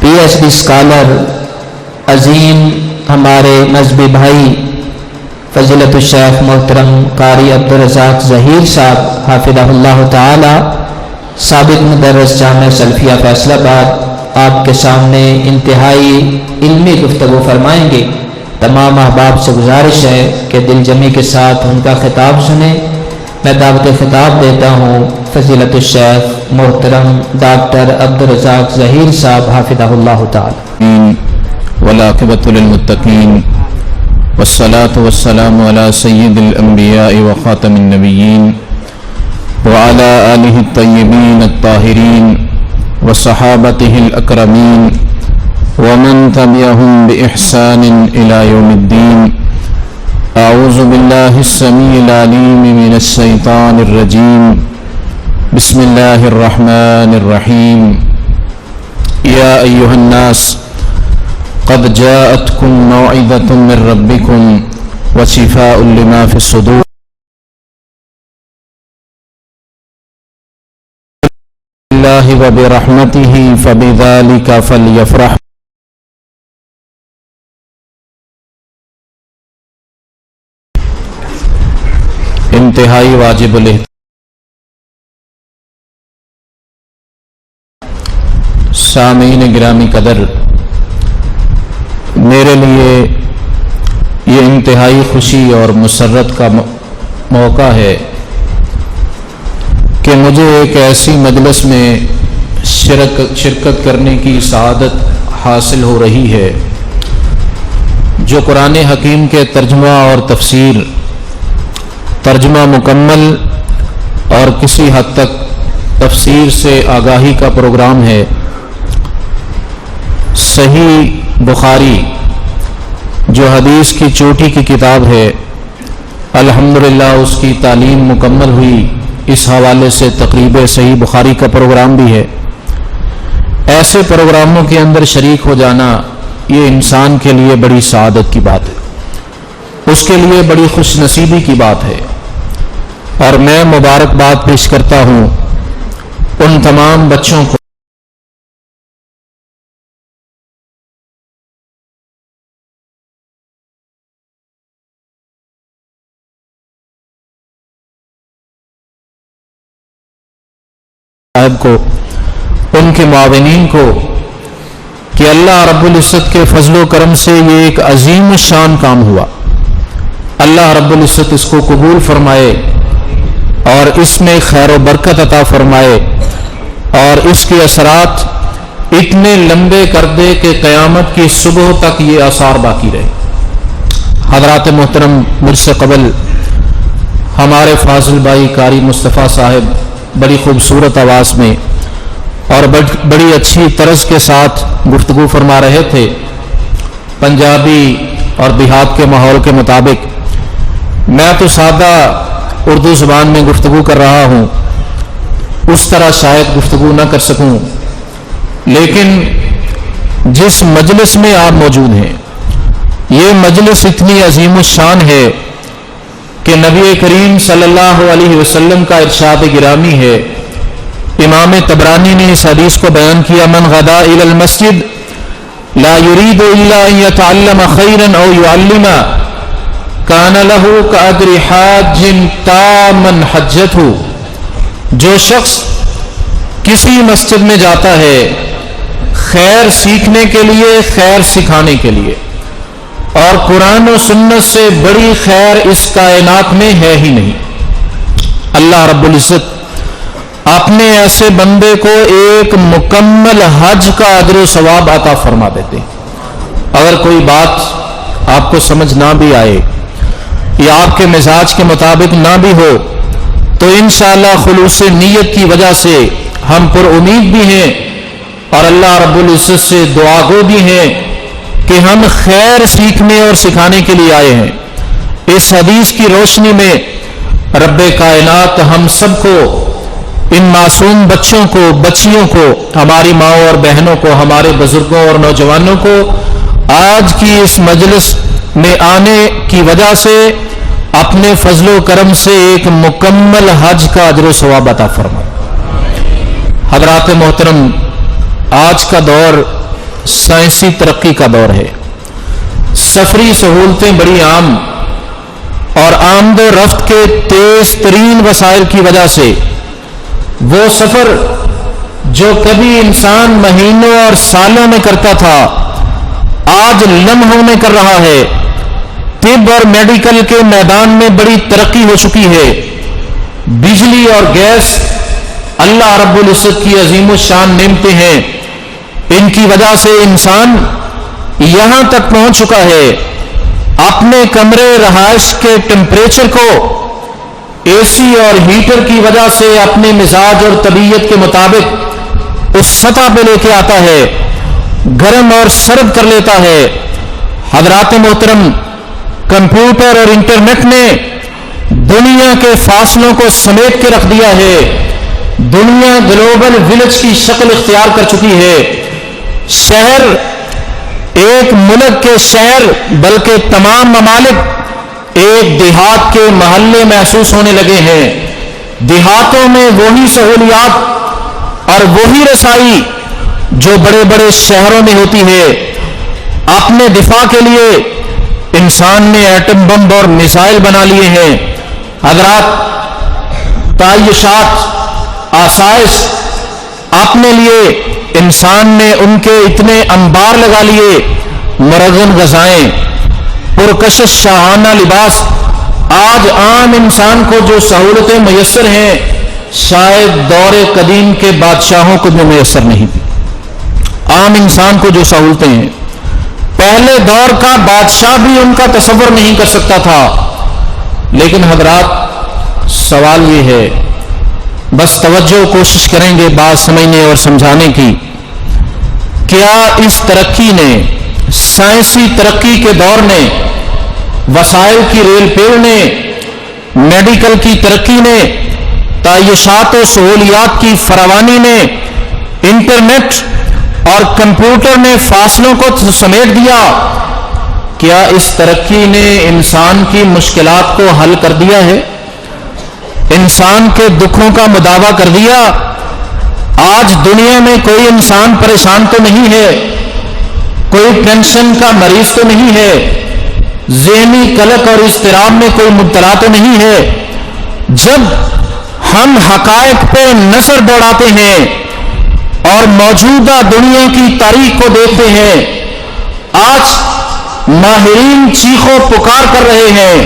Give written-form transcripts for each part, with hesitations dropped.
PhD scholar عظیم ہمارے مذہبی بھائی فضیلت الشیخ محترم قاری عبدالرزاق ظہیر صاحب حافظہ اللہ تعالی، سابق مدرس جامعہ سلفیہ فیصل آباد، آپ کے سامنے انتہائی علمی گفتگو فرمائیں گے۔ تمام احباب سے گزارش ہے کہ دل جمی کے ساتھ ان کا خطاب سنیں۔ میں دعوت خطاب دیتا ہوں فضیلت الشیخ محترم ڈاکٹر عبدالرزاق ظہیر صاحب حافظہ اللہ تعالی۔ والعاقبۃ للمتقین والصلاة والسلام علی سید الانبیاء وخاتم النبیین وعلی آلہ الطیبین الطاہرین وصحابتہ الاکرمین ومن تبعهم بإحسان إلى يوم الدين۔ اعوذ باللہ السمیع العلیم من الشیطان الرجیم، بسم اللہ الرحمن الرحیم۔ یا ایہا الناس قد جاءتکم موعظۃ من ربکم وشفاء لما فی الصدور اللہ وبرحمتہ فبذلک فلیفرحوا۔ انتہائی واجب الاحترام سامعین گرامی قدر، میرے لیے یہ انتہائی خوشی اور مسرت کا موقع ہے کہ مجھے ایک ایسی مجلس میں شرکت کرنے کی سعادت حاصل ہو رہی ہے جو قرآن حکیم کے ترجمہ اور تفسیر، ترجمہ مکمل اور کسی حد تک تفسیر سے آگاہی کا پروگرام ہے۔ صحیح بخاری جو حدیث کی چوٹی کی کتاب ہے، الحمدللہ اس کی تعلیم مکمل ہوئی، اس حوالے سے تقریب صحیح بخاری کا پروگرام بھی ہے۔ ایسے پروگراموں کے اندر شریک ہو جانا یہ انسان کے لیے بڑی سعادت کی بات ہے، اس کے لیے بڑی خوش نصیبی کی بات ہے، اور میں مبارکباد پیش کرتا ہوں ان تمام بچوں کو ان کے معاونین کو کہ اللہ رب العزت کے فضل و کرم سے یہ ایک عظیم الشان کام ہوا۔ اللہ رب العزت اس کو قبول فرمائے اور اس میں خیر و برکت عطا فرمائے، اور اس کے اثرات اتنے لمبے کر دے کہ قیامت کی صبح تک یہ آثار باقی رہے۔ حضرات محترم، مجھ سے قبل ہمارے فاضل بھائی قاری مصطفیٰ صاحب بڑی خوبصورت آواز میں اور بڑی اچھی طرز کے ساتھ گفتگو فرما رہے تھے، پنجابی اور دیہات کے ماحول کے مطابق۔ میں تو سادہ اردو زبان میں گفتگو کر رہا ہوں، اس طرح شاید گفتگو نہ کر سکوں، لیکن جس مجلس میں آپ موجود ہیں یہ مجلس اتنی عظیم الشان ہے کہ نبی کریم صلی اللہ علیہ وسلم کا ارشاد گرامی ہے، امام طبرانی نے اس حدیث کو بیان کیا، من غدا الی المسجد لا يريد الا ان يتعلم خيرا او يعلم کان لہ کاجر حاج تاما حجته۔ جو شخص کسی مسجد میں جاتا ہے خیر سیکھنے کے لیے، خیر سکھانے کے لیے، اور قرآن و سنت سے بڑی خیر اس کائنات میں ہے ہی نہیں۔ اللہ رب العزت اپنے ایسے بندے کو ایک مکمل حج کا اجر و ثواب عطا فرما دیتے ہیں۔ اگر کوئی بات آپ کو سمجھ نہ بھی آئے یا آپ کے مزاج کے مطابق نہ بھی ہو تو انشاءاللہ خلوص نیت کی وجہ سے ہم پر امید بھی ہیں اور اللہ رب العزت سے دعا گو بھی ہیں کہ ہم خیر سیکھنے اور سکھانے کے لیے آئے ہیں۔ اس حدیث کی روشنی میں رب کائنات ہم سب کو، ان معصوم بچوں کو، بچیوں کو، ہماری ماؤں اور بہنوں کو، ہمارے بزرگوں اور نوجوانوں کو آج کی اس مجلس میں آنے کی وجہ سے اپنے فضل و کرم سے ایک مکمل حج کا اجر و ثواب عطا فرمائے۔ حضرات محترم، آج کا دور سائنسی ترقی کا دور ہے. سفری سہولتیں بڑی عام اور آمد و رفت کے تیز ترین وسائل کی وجہ سے وہ سفر جو کبھی انسان مہینوں اور سالوں میں کرتا تھا آج لمحوں میں کر رہا ہے. طب اور میڈیکل کے میدان میں بڑی ترقی ہو چکی ہے. بجلی اور گیس اللہ رب العزت کی عظیم الشان نعمتیں ہیں. ان کی وجہ سے انسان یہاں تک پہنچ چکا ہے اپنے کمرے رہائش کے ٹیمپریچر کو اے سی اور ہیٹر کی وجہ سے اپنے مزاج اور طبیعت کے مطابق اس سطح پہ لے کے آتا ہے, گرم اور سرد کر لیتا ہے. حضرات محترم, کمپیوٹر اور انٹرنیٹ نے دنیا کے فاصلوں کو سمیٹ کے رکھ دیا ہے. دنیا گلوبل ولیج کی شکل اختیار کر چکی ہے. شہر ایک ملک کے شہر بلکہ تمام ممالک ایک دیہات کے محلے محسوس ہونے لگے ہیں. دیہاتوں میں وہی سہولیات اور وہی رسائی جو بڑے بڑے شہروں میں ہوتی ہے. اپنے دفاع کے لیے انسان نے ایٹم بم اور میزائل بنا لیے ہیں. حضرات, تعیشات, آسائش اپنے لیے انسان نے ان کے اتنے انبار لگا لیے. مرغن غذائیں, پرکشش شاہانہ لباس. آج عام انسان کو جو سہولتیں میسر ہیں شاید دور قدیم کے بادشاہوں کو بھی میسر نہیں تھی. عام انسان کو جو سہولتیں ہیں پہلے دور کا بادشاہ بھی ان کا تصور نہیں کر سکتا تھا. لیکن حضرات, سوال یہ ہے, بس توجہ کوشش کریں گے بات سمجھنے اور سمجھانے کی, کیا اس ترقی نے, سائنسی ترقی کے دور نے, وسائل کی ریل پیل نے, میڈیکل کی ترقی نے, تعیشات و سہولیات کی فراوانی نے, انٹرنیٹ اور کمپیوٹر نے فاصلوں کو سمیٹ دیا, کیا اس ترقی نے انسان کی مشکلات کو حل کر دیا ہے, انسان کے دکھوں کا مداوع کر دیا؟ آج دنیا میں کوئی انسان پریشان تو نہیں ہے, کوئی ٹینشن کا مریض تو نہیں ہے, ذہنی قلق اور اضطراب میں کوئی مبتلا تو نہیں ہے. جب ہم حقائق پہ نظر دوڑاتے ہیں اور موجودہ دنیا کی تاریخ کو دیکھتے ہیں, آج ماہرین چیخو پکار کر رہے ہیں,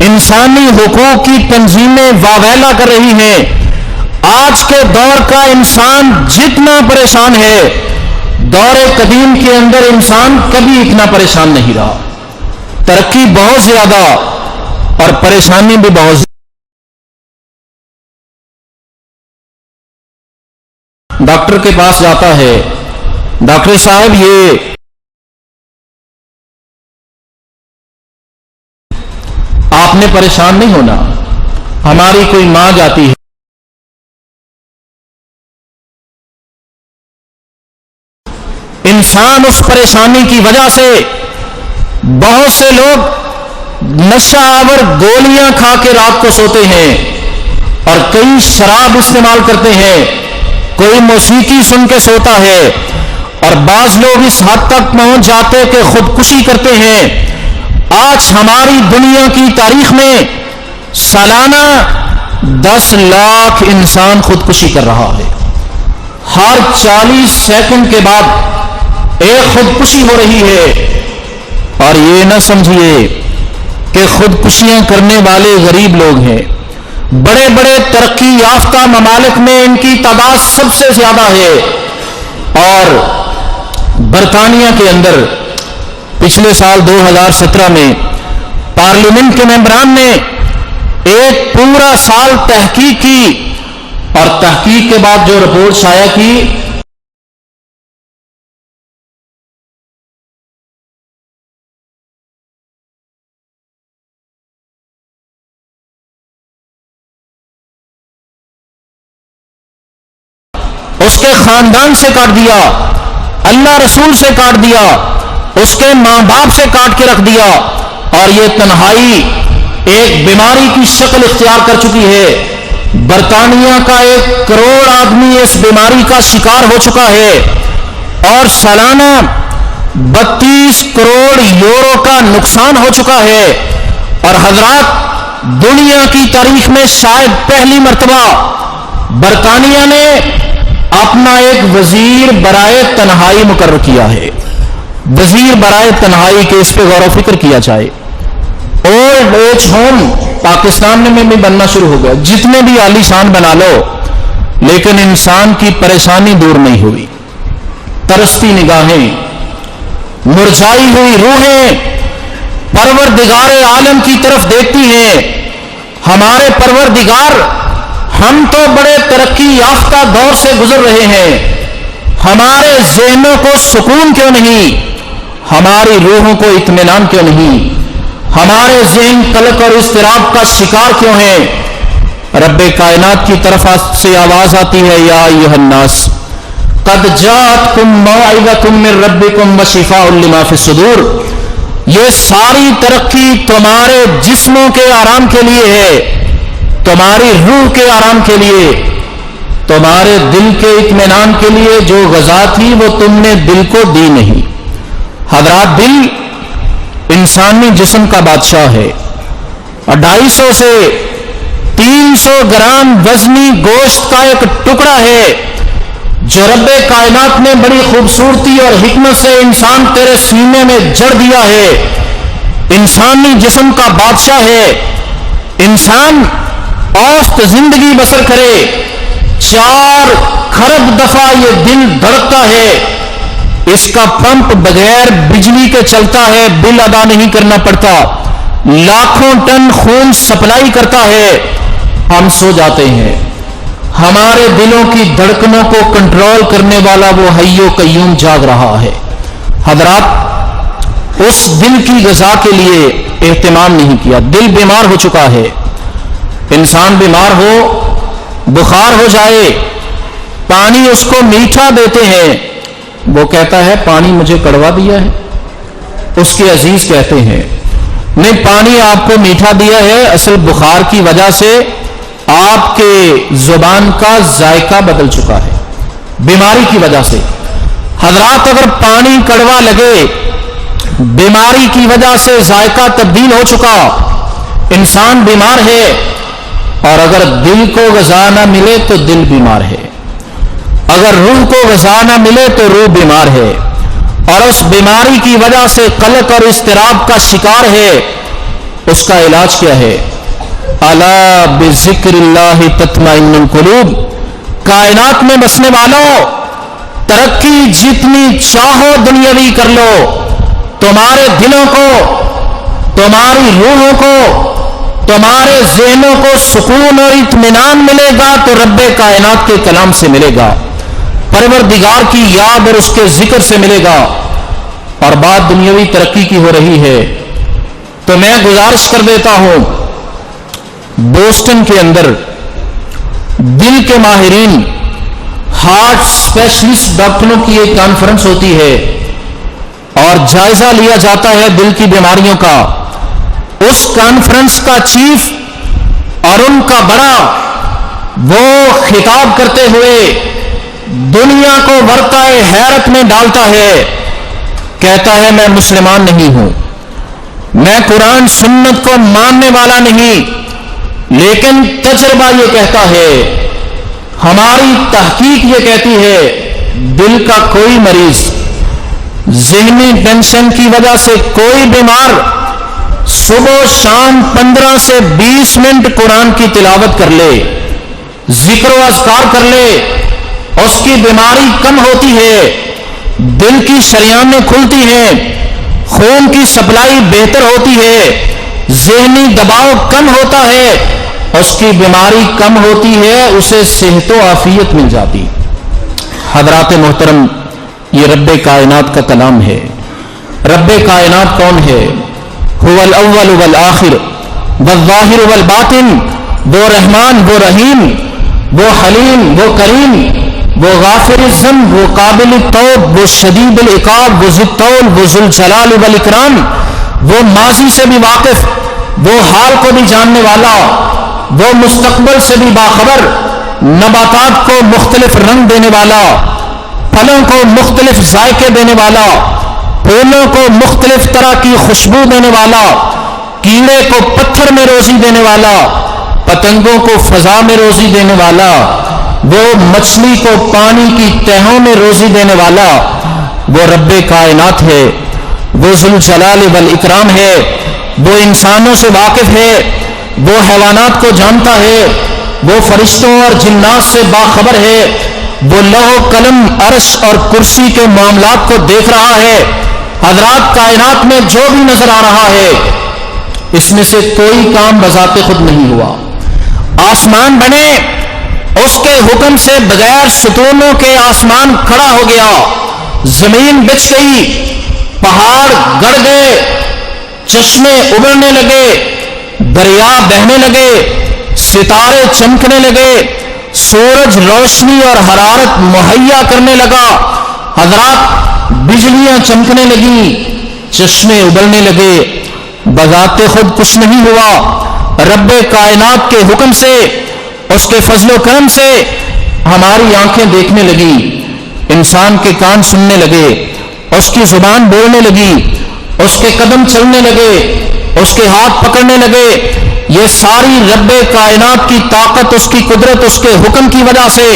انسانی حقوق کی تنظیمیں واویلا کر رہی ہیں. آج کے دور کا انسان جتنا پریشان ہے دور قدیم کے اندر انسان کبھی اتنا پریشان نہیں رہا. ترقی بہت زیادہ اور پریشانی بھی بہت زیادہ. ڈاکٹر کے پاس جاتا ہے, ڈاکٹر صاحب یہ آپ نے پریشان نہیں ہونا, ہماری کوئی ماں جاتی ہے, انسان اس پریشانی کی وجہ سے بہت سے لوگ نشہ آور گولیاں کھا کے رات کو سوتے ہیں اور کئی شراب استعمال کرتے ہیں, کوئی موسیقی سن کے سوتا ہے اور بعض لوگ اس حد تک پہنچ جاتے کہ خودکشی کرتے ہیں. آج ہماری دنیا کی تاریخ میں سالانہ 10 لاکھ انسان خودکشی کر رہا ہے. ہر 40 سیکنڈ کے بعد ایک خودکشی ہو رہی ہے. اور یہ نہ سمجھیے کہ خودکشیاں کرنے والے غریب لوگ ہیں. بڑے بڑے ترقی یافتہ ممالک میں ان کی تعداد سب سے زیادہ ہے. اور برطانیہ کے اندر پچھلے سال 2017 میں پارلیمنٹ کے ممبران نے ایک پورا سال تحقیق کی اور تحقیق کے بعد جو رپورٹ شائع کی اس کے خاندان سے کاٹ دیا, اللہ رسول سے کاٹ دیا, اس کے ماں باپ سے کاٹ کے رکھ دیا, اور یہ تنہائی ایک بیماری کی شکل اختیار کر چکی ہے. برطانیہ کا 1 کروڑ آدمی اس بیماری کا شکار ہو چکا ہے. اور سالانہ 32 کروڑ یورو کا نقصان ہو چکا ہے. اور حضرات دنیا کی تاریخ میں شاید پہلی مرتبہ برطانیہ نے اپنا ایک وزیر برائے تنہائی مقرر کیا ہے. وزیر برائے تنہائی کے اس پہ غور و فکر کیا جائے. اولڈ ایج ہوم پاکستان میں بھی بننا شروع ہو گیا. جتنے بھی عالی شان بنا لو لیکن انسان کی پریشانی دور نہیں ہوئی. ترستی نگاہیں, مرجھائی ہوئی روحیں پروردگار عالم کی طرف دیکھتی ہیں. ہمارے پروردگار, ہم تو بڑے ترقی یافتہ دور سے گزر رہے ہیں, ہمارے ذہنوں کو سکون کیوں نہیں, ہماری روحوں کو اطمینان کیوں نہیں, ہمارے ذہن قلق اور اضطراب کا شکار کیوں ہیں. رب کائنات کی طرف سے آواز آتی ہے, یا ایھا الناس قد جاءتکم موعظۃ من ربکم وشفاء لما فی الصدور. یہ ساری ترقی تمہارے جسموں کے آرام کے لیے ہے, تمہاری روح کے آرام کے لیے, تمہارے دل کے اطمینان کے لیے. جو غذا تھی وہ تم نے دل کو دی نہیں. حضرات دل انسانی جسم کا بادشاہ ہے. 250 سے 300 گرام وزنی گوشت کا ایک ٹکڑا ہے جو رب کائنات نے بڑی خوبصورتی اور حکمت سے انسان تیرے سینے میں جڑ دیا ہے. انسانی جسم کا بادشاہ ہے. انسان اوسط زندگی بسر کرے 4 کھرب دفعہ یہ دل دھڑکتا ہے. اس کا پمپ بغیر بجلی کے چلتا ہے, بل ادا نہیں کرنا پڑتا. لاکھوں ٹن خون سپلائی کرتا ہے. ہم سو جاتے ہیں. ہمارے دلوں کی دھڑکنوں کو کنٹرول کرنے والا وہ حی و قیوم جاگ رہا ہے. حضرات اس دل کی غذا کے لیے اہتمام نہیں کیا. دل بیمار ہو چکا ہے. انسان بیمار ہو, بخار ہو جائے, پانی اس کو میٹھا دیتے ہیں, وہ کہتا ہے پانی مجھے کڑوا دیا ہے. اس کے عزیز کہتے ہیں نہیں, پانی آپ کو میٹھا دیا ہے, اصل بخار کی وجہ سے آپ کے زبان کا ذائقہ بدل چکا ہے, بیماری کی وجہ سے. حضرات اگر پانی کڑوا لگے, بیماری کی وجہ سے ذائقہ تبدیل ہو چکا, انسان بیمار ہے. اور اگر دل کو غذا نہ ملے تو دل بیمار ہے, اگر روح کو غذا نہ ملے تو روح بیمار ہے, اور اس بیماری کی وجہ سے قلق اور اضطراب کا شکار ہے. اس کا علاج کیا ہے؟ الا بذکر اللہ تطمئن القلوب. کائنات میں بسنے والوں, ترقی جتنی چاہو دنیاوی کر لو, تمہارے دلوں کو, تمہاری روحوں کو, تمہارے ذہنوں کو سکون اور اطمینان ملے گا تو رب کائنات کے کلام سے ملے گا, پروردگار کی یاد اور اس کے ذکر سے ملے گا. اور بات دنیاوی ترقی کی ہو رہی ہے تو میں گزارش کر دیتا ہوں, بوسٹن کے اندر دل کے ماہرین, ہارٹ اسپیشلسٹ ڈاکٹروں کی ایک کانفرنس ہوتی ہے اور جائزہ لیا جاتا ہے دل کی بیماریوں کا. اس کانفرنس کا چیف اور ان کا بڑا, وہ خطاب کرتے ہوئے دنیا کو ورطۂ حیرت میں ڈالتا ہے. کہتا ہے میں مسلمان نہیں ہوں, میں قرآن سنت کو ماننے والا نہیں, لیکن تجربہ یہ کہتا ہے, ہماری تحقیق یہ کہتی ہے دل کا کوئی مریض ذہنی ٹینشن کی وجہ سے کوئی بیمار صبح و شام 15 سے 20 منٹ قرآن کی تلاوت کر لے, ذکر و اذکار کر لے, اس کی بیماری کم ہوتی ہے, دل کی شریانیں کھلتی ہیں, خون کی سپلائی بہتر ہوتی ہے, ذہنی دباؤ کم ہوتا ہے, اس کی بیماری کم ہوتی ہے, اسے صحت و عافیت مل جاتی. حضرات محترم, یہ رب کائنات کا کلام ہے. رب کائنات کون ہے؟ هو الاول والآخر والظاہر والباطن. وہ رحمان, وہ رحیم, وہ حلیم, وہ کریم, وہ غافر الذنب, وہ قابل التوب, وہ شدید العقاب, وہ ذو الطول, وہ ذو الجلال والاکرام, وہ ماضی سے بھی واقف, وہ حال کو بھی جاننے والا, وہ مستقبل سے بھی باخبر, نباتات کو مختلف رنگ دینے والا, پھلوں کو مختلف ذائقے دینے والا، پھولوں کو مختلف طرح کی خوشبو دینے والا، کیڑے کو پتھر میں روزی دینے والا، پتنگوں کو فضا میں روزی دینے والا، وہ مچھلی کو پانی کی تہوں میں روزی دینے والا، وہ رب کائنات ہے، وہ ذوالجلال والاکرام ہے، وہ انسانوں سے واقف ہے، وہ حیوانات کو جانتا ہے، وہ فرشتوں اور جنات سے باخبر ہے، وہ لوح و قلم، عرش اور کرسی کے معاملات کو دیکھ رہا ہے۔ حضرات، کائنات میں جو بھی نظر آ رہا ہے اس میں سے کوئی کام بذات خود نہیں ہوا۔ آسمان بنے اس کے حکم سے، بغیر ستونوں کے آسمان کھڑا ہو گیا، زمین بچھ گئی، پہاڑ گڑ گئے، چشمے ابلنے لگے، دریا بہنے لگے، ستارے چمکنے لگے، سورج روشنی اور حرارت مہیا کرنے لگا۔ حضرات، بجلیاں چمکنے لگیں، چشمے ابلنے لگے، بذات خود کچھ نہیں ہوا، رب کائنات کے حکم سے، اس کے فضل و کرم سے ہماری آنکھیں دیکھنے لگی، انسان کے کان سننے لگے، اس کی زبان بولنے لگی، اس کے قدم چلنے لگے، اس کے ہاتھ پکڑنے لگے۔ یہ ساری رب کائنات کی طاقت، اس کی قدرت، اس کے حکم کی وجہ سے،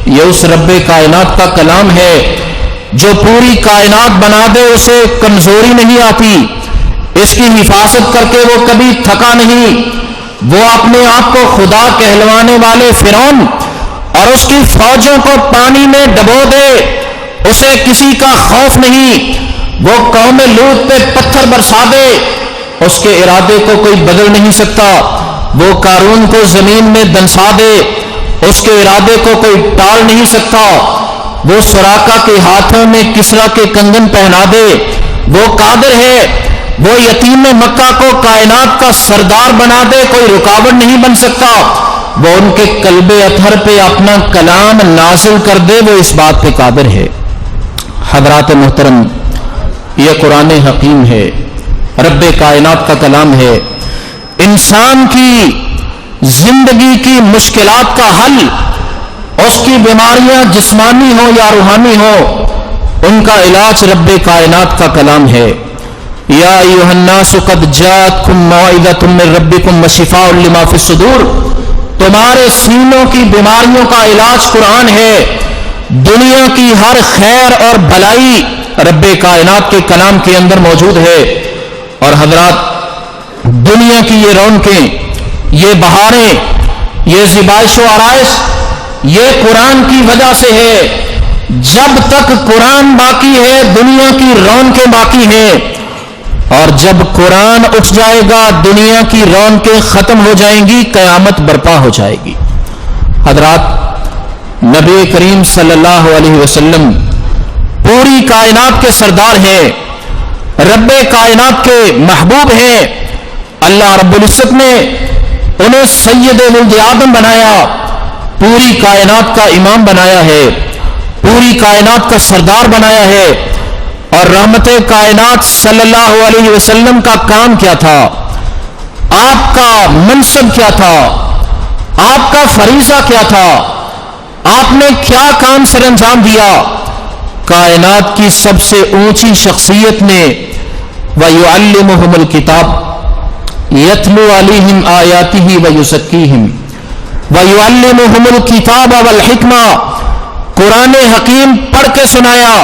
یہ اس رب کائنات کا کلام ہے۔ جو پوری کائنات بنا دے اسے کمزوری نہیں آتی، اس کی حفاظت کر کے وہ کبھی تھکا نہیں۔ وہ اپنے آپ کو خدا کہلوانے والے فرعون اور اس کی فوجوں کو پانی میں ڈبو دے، اسے کسی کا خوف نہیں۔ وہ قوم لوط پہ پتھر برسا دے، اس کے ارادے کو کوئی بدل نہیں سکتا۔ وہ قارون کو زمین میں دنسا دے، اس کے ارادے کو کوئی ٹال نہیں سکتا۔ وہ سراقہ کے ہاتھوں میں کسرا کے کنگن پہنا دے، وہ قادر ہے۔ وہ یتیم مکہ کو کائنات کا سردار بنا دے، کوئی رکاوٹ نہیں بن سکتا۔ وہ ان کے قلب اطہر پہ اپنا کلام نازل کر دے، وہ اس بات پہ قادر ہے۔ حضرات محترم، یہ قرآن حکیم ہے، رب کائنات کا کلام ہے۔ انسان کی زندگی کی مشکلات کا حل، اس کی بیماریاں جسمانی ہوں یا روحانی ہوں، ان کا علاج رب کائنات کا کلام ہے۔ یا ایھا الناس قد جاءتکم موعظۃ من ربکم وشفاء لما فی الصدور، تمہارے سینوں کی بیماریوں کا علاج قرآن ہے۔ دنیا کی ہر خیر اور بھلائی رب کائنات کے کلام کے اندر موجود ہے۔ اور حضرات، دنیا کی یہ رونقیں، یہ بہاریں، یہ زیبائش و آرائش، یہ قرآن کی وجہ سے ہے۔ جب تک قرآن باقی ہے دنیا کی رونقیں باقی ہیں، اور جب قرآن اٹھ جائے گا دنیا کی رونقیں ختم ہو جائیں گی، قیامت برپا ہو جائے گی۔ حضرات، نبی کریم صلی اللہ علیہ وسلم پوری کائنات کے سردار ہیں، رب کائنات کے محبوب ہیں۔ اللہ رب العزت نے انہیں سید ولد آدم بنایا، پوری کائنات کا امام بنایا ہے، پوری کائنات کا سردار بنایا ہے۔ اور رحمت کائنات صلی اللہ علیہ وسلم کا کام کیا تھا؟ آپ کا منصب کیا تھا؟ آپ کا فریضہ کیا تھا؟ آپ نے کیا کام سر انجام دیا؟ کائنات کی سب سے اونچی شخصیت نے وَيُعَلِّمُهُمُ الْكِتَابَ يَتْلُو عَلَيْهِمْ آيَاتِهِ وَيُزَكِّيهِمْ وَيُعَلِّمُهُمُ الْكِتَابَ وَالْحِكْمَةَ، قرآن حکیم پڑھ کے سنایا،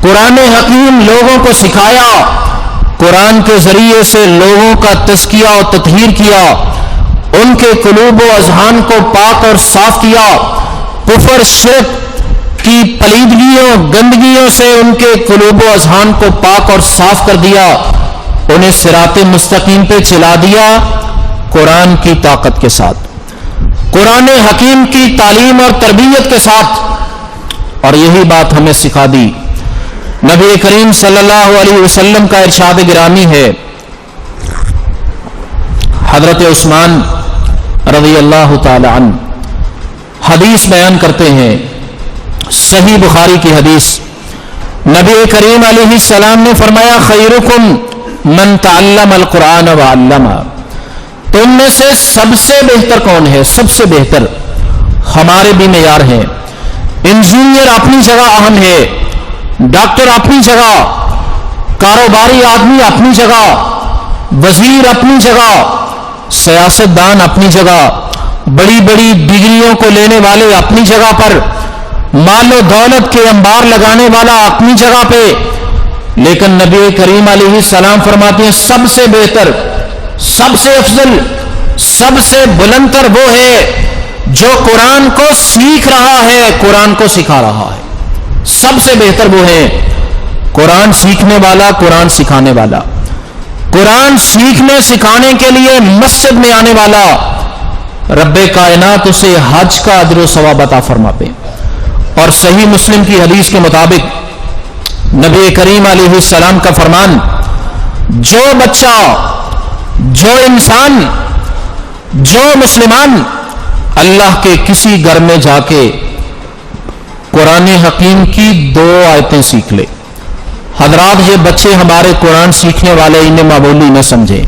قرآن حکیم لوگوں کو سکھایا، قرآن کے ذریعے سے لوگوں کا تزکیہ و تطہیر کیا، ان کے قلوب و اذہان کو پاک اور صاف کیا، کفر شرک کی پلیدگیوں گندگیوں سے ان کے قلوب و اذہان کو پاک اور صاف کر دیا، انہیں صراط مستقیم پہ چلا دیا قرآن کی طاقت کے ساتھ، قرآن حکیم کی تعلیم اور تربیت کے ساتھ۔ اور یہی بات ہمیں سکھا دی۔ نبی کریم صلی اللہ علیہ وسلم کا ارشاد گرامی ہے، حضرت عثمان رضی اللہ تعالی عنہ حدیث بیان کرتے ہیں، صحیح بخاری کی حدیث، نبی کریم علیہ السلام نے فرمایا خیرکم من تعلم القرآن وعلمہ، تم میں سے سب سے بہتر کون ہے؟ سب سے بہتر ہمارے بھی معیار ہیں، انجینئر اپنی جگہ اہم ہے، ڈاکٹر اپنی جگہ، کاروباری آدمی اپنی جگہ، وزیر اپنی جگہ، سیاستدان اپنی جگہ، بڑی بڑی ڈگریوں کو لینے والے اپنی جگہ پر، مال و دولت کے انبار لگانے والا اپنی جگہ پہ، لیکن نبی کریم علیہ السلام فرماتے ہیں سب سے بہتر، سب سے افضل، سب سے بلندتر وہ ہے جو قرآن کو سیکھ رہا ہے، قرآن کو سکھا رہا ہے۔ سب سے بہتر وہ ہے قرآن سیکھنے والا، قرآن سکھانے والا، قرآن سیکھنے سکھانے کے لیے مسجد میں آنے والا، رب کائنات اسے حج کا اجر و ثواب عطا فرماتے ہیں۔ اور صحیح مسلم کی حدیث کے مطابق نبی کریم علیہ السلام کا فرمان، جو بچہ، جو انسان، جو مسلمان اللہ کے کسی گھر میں جا کے قرآن حکیم کی 2 آیتیں سیکھ لے، حضرات یہ بچے ہمارے قرآن سیکھنے والے انہیں معمولی نہ سمجھیں،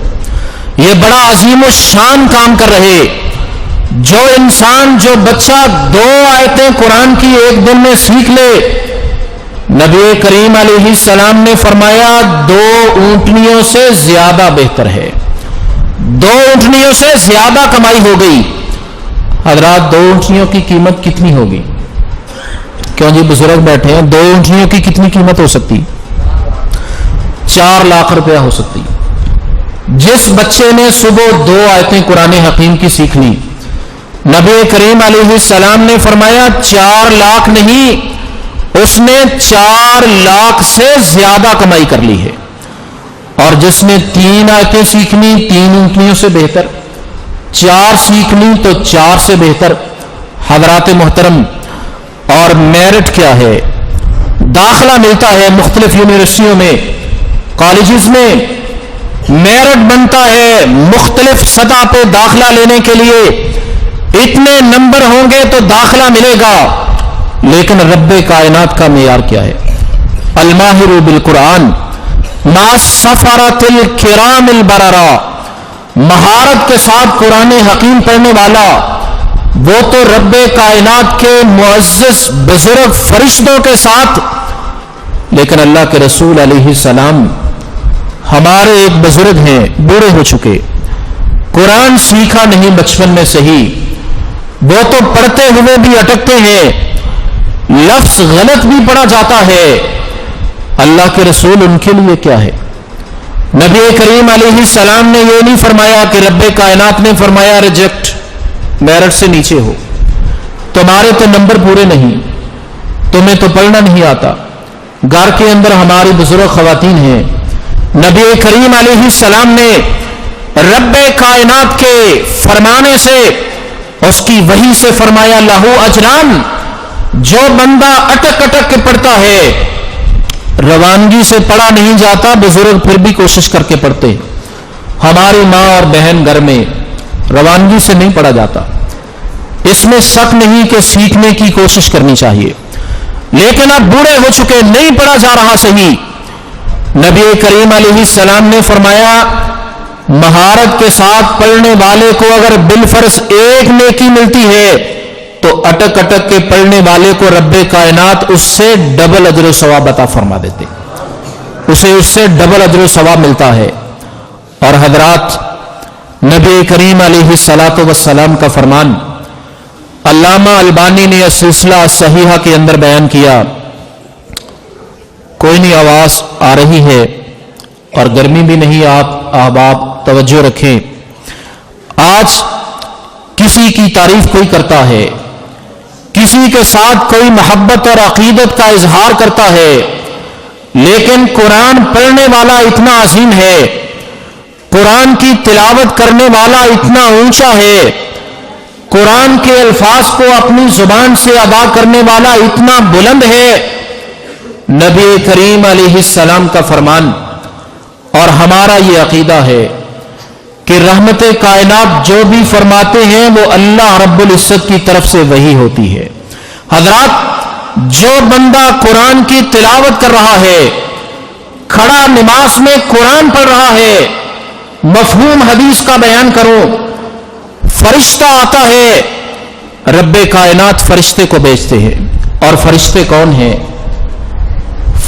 یہ بڑا عظیم و شان کام کر رہے۔ جو انسان، جو بچہ 2 آیتیں قرآن کی ایک دن میں سیکھ لے، نبی کریم علیہ السلام نے فرمایا 2 اونٹنیوں سے زیادہ بہتر ہے، 2 اونٹنیوں سے زیادہ کمائی ہو گئی۔ حضرات 2 اونٹنیوں کی قیمت کتنی ہوگی؟ کیوں جی بزرگ بیٹھے ہیں، 2 اونٹنیوں کی کتنی قیمت ہو سکتی؟ 4 لاکھ روپیہ ہو سکتی۔ جس بچے نے صبح 2 آیتیں قرآن حکیم کی سیکھ لی، نبی کریم علیہ السلام نے فرمایا 4 لاکھ نہیں، اس نے 4 لاکھ سے زیادہ کمائی کر لی ہے۔ اور جس نے 3 آیتیں سیکھ لی، 3 اونٹنیوں سے بہتر، 4 سیکھ لی تو 4 سے بہتر۔ حضرات محترم، اور میرٹ کیا ہے؟ داخلہ ملتا ہے مختلف یونیورسٹیوں میں، کالجز میں میرٹ بنتا ہے مختلف سطح پہ داخلہ لینے کے لیے، اتنے نمبر ہوں گے تو داخلہ ملے گا۔ لیکن رب کائنات کا معیار کیا ہے؟ الماہر بالقرآن ما سفرت الکرام البررا، مہارت کے ساتھ قرآن حکیم پڑھنے والا وہ تو رب کائنات کے معزز بزرگ فرشتوں کے ساتھ۔ لیکن اللہ کے رسول علیہ السلام ہمارے ایک بزرگ ہیں، بوڑھے ہو چکے، قرآن سیکھا نہیں بچپن میں صحیح، وہ تو پڑھتے ہوئے بھی اٹکتے ہیں، لفظ غلط بھی پڑھا جاتا ہے۔ اللہ کے رسول ان کے لیے کیا ہے؟ نبی کریم علیہ السلام نے یہ نہیں فرمایا کہ رب کائنات نے فرمایا ریجیکٹ، میرٹ سے نیچے ہو، تمہارے تو نمبر پورے نہیں، تمہیں تو پڑھنا نہیں آتا۔ گھر کے اندر ہماری بزرگ خواتین ہیں، نبی کریم علیہ السلام نے رب کائنات کے فرمانے سے، اس کی وحی سے فرمایا لہو اجران، جو بندہ اٹک اٹک کے پڑھتا ہے، روانگی سے پڑھا نہیں جاتا، بزرگ پھر بھی کوشش کر کے پڑھتے۔ ہماری ماں اور بہن گھر میں روانگی سے نہیں پڑھا جاتا، اس میں شک نہیں کہ سیکھنے کی کوشش کرنی چاہیے، لیکن اب بوڑھے ہو چکے، نہیں پڑھا جا رہا صحیح۔ نبی کریم علیہ السلام نے فرمایا مہارت کے ساتھ پڑھنے والے کو اگر بالفرض 1 نیکی ملتی ہے تو اٹک اٹک کے پڑھنے والے کو رب کائنات اس سے ڈبل اجر و ثواب عطا فرما دیتے، اسے اس سے ڈبل اجر و ثواب ملتا ہے۔ اور حضرات، نبی کریم علیہ الصلاۃ والسلام کا فرمان علامہ البانی نے سلسلہ صحیحہ کے اندر بیان کیا۔ کوئی نہیں، آواز آ رہی ہے اور گرمی بھی نہیں، آپ احباب توجہ رکھیں۔ آج کسی کی تعریف کوئی کرتا ہے، کسی کے ساتھ کوئی محبت اور عقیدت کا اظہار کرتا ہے، لیکن قرآن پڑھنے والا اتنا عظیم ہے، قرآن کی تلاوت کرنے والا اتنا اونچا ہے، قرآن کے الفاظ کو اپنی زبان سے ادا کرنے والا اتنا بلند ہے۔ نبی کریم علیہ السلام کا فرمان اور ہمارا یہ عقیدہ ہے کہ رحمت کائنات جو بھی فرماتے ہیں وہ اللہ رب العزت کی طرف سے وحی ہوتی ہے۔ حضرات، جو بندہ قرآن کی تلاوت کر رہا ہے، کھڑا نماز میں قرآن پڑھ رہا ہے، مفہوم حدیث کا بیان کرو، فرشتہ آتا ہے، رب کائنات فرشتے کو بھیجتے ہیں اور فرشتے کون ہیں؟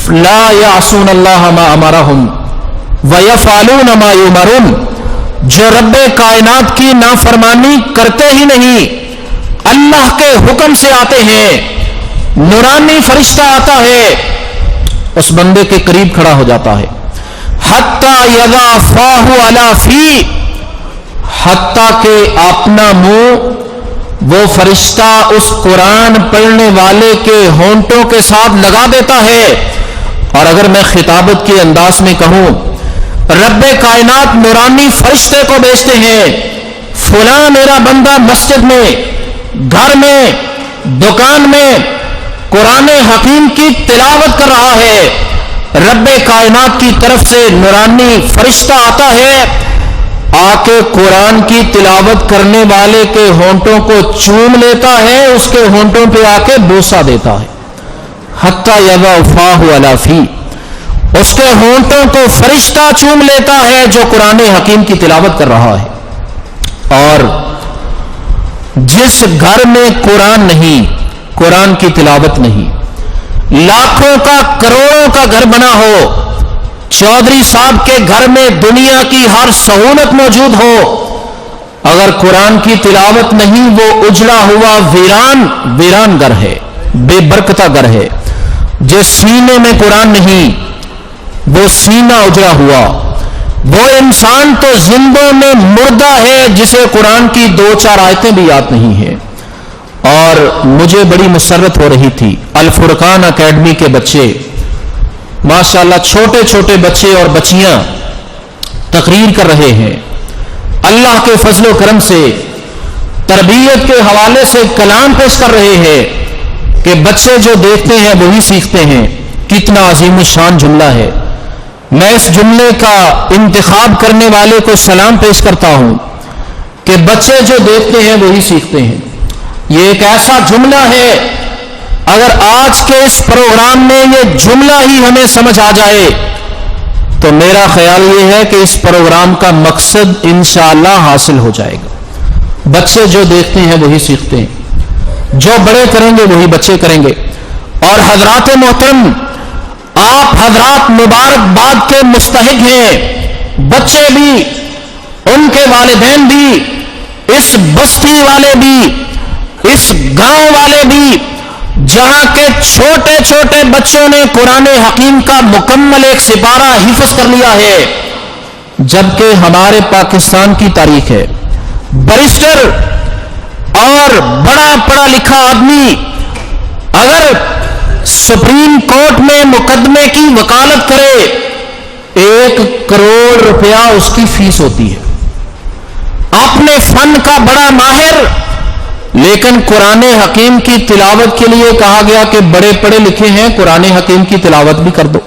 لا یعصون اللہ ما امرہم ویفعلون ما یؤمرون، جو رب کائنات کی نافرمانی کرتے ہی نہیں، اللہ کے حکم سے آتے ہیں۔ نورانی فرشتہ آتا ہے، اس بندے کے قریب کھڑا ہو جاتا ہے، حتی یضع فاہ علی فی، حتی کہ اپنا منہ وہ فرشتہ اس قرآن پڑھنے والے کے ہونٹوں کے ساتھ لگا دیتا ہے۔ اور اگر میں خطابت کے انداز میں کہوں، رب کائنات نورانی فرشتے کو بھیجتے ہیں، فلاں میرا بندہ مسجد میں، گھر میں، دکان میں قرآن حکیم کی تلاوت کر رہا ہے، رب کائنات کی طرف سے نورانی فرشتہ آتا ہے، آ کے قرآن کی تلاوت کرنے والے کے ہونٹوں کو چوم لیتا ہے، اس کے ہونٹوں پہ آ کے بوسہ دیتا ہے، حتی یضع فاہ علی فی، اس کے ہونٹوں کو فرشتہ چوم لیتا ہے جو قرآن حکیم کی تلاوت کر رہا ہے۔ اور جس گھر میں قرآن نہیں، قرآن کی تلاوت نہیں، لاکھوں کا کروڑوں کا گھر بنا ہو، چودھری صاحب کے گھر میں دنیا کی ہر سہولت موجود ہو، اگر قرآن کی تلاوت نہیں، وہ اجڑا ہوا ویران گھر ہے، بے برکتہ گھر ہے۔ جس سینے میں قرآن نہیں، وہ سینہ اجڑا ہوا، وہ انسان تو زندوں میں مردہ ہے جسے قرآن کی 2-4 آیتیں بھی یاد نہیں ہیں۔ اور مجھے بڑی مسرت ہو رہی تھی، الفرقان اکیڈمی کے بچے ماشاءاللہ، چھوٹے چھوٹے بچے اور بچیاں تقریر کر رہے ہیں، اللہ کے فضل و کرم سے تربیت کے حوالے سے کلام پیش کر رہے ہیں کہ بچے جو دیکھتے ہیں وہی سیکھتے ہیں۔ کتنا عظیم الشان جملہ ہے۔ میں اس جملے کا انتخاب کرنے والے کو سلام پیش کرتا ہوں کہ بچے جو دیکھتے ہیں وہی سیکھتے ہیں۔ یہ ایک ایسا جملہ ہے، اگر آج کے اس پروگرام میں یہ جملہ ہی ہمیں سمجھ آ جائے تو میرا خیال یہ ہے کہ اس پروگرام کا مقصد انشاءاللہ حاصل ہو جائے گا۔ بچے جو دیکھتے ہیں وہی سیکھتے ہیں، جو بڑے کریں گے وہی بچے کریں گے۔ اور حضرات محترم، آپ حضرات مبارکباد کے مستحق ہیں، بچے بھی، ان کے والدین بھی، اس بستی والے بھی، اس گاؤں والے بھی، جہاں کے چھوٹے چھوٹے بچوں نے قرآن حکیم کا مکمل ایک سپارہ حفظ کر لیا ہے۔ جبکہ ہمارے پاکستان کی تاریخ ہے، بیرسٹر اور بڑا پڑھا لکھا آدمی اگر سپریم کورٹ میں مقدمے کی وکالت کرے، 1 کروڑ روپیہ اس کی فیس ہوتی ہے۔ اپنے فن کا بڑا ماہر، لیکن قرآن حکیم کی تلاوت کے لیے کہا گیا کہ بڑے پڑھے لکھے ہیں، قرآن حکیم کی تلاوت بھی کر دو۔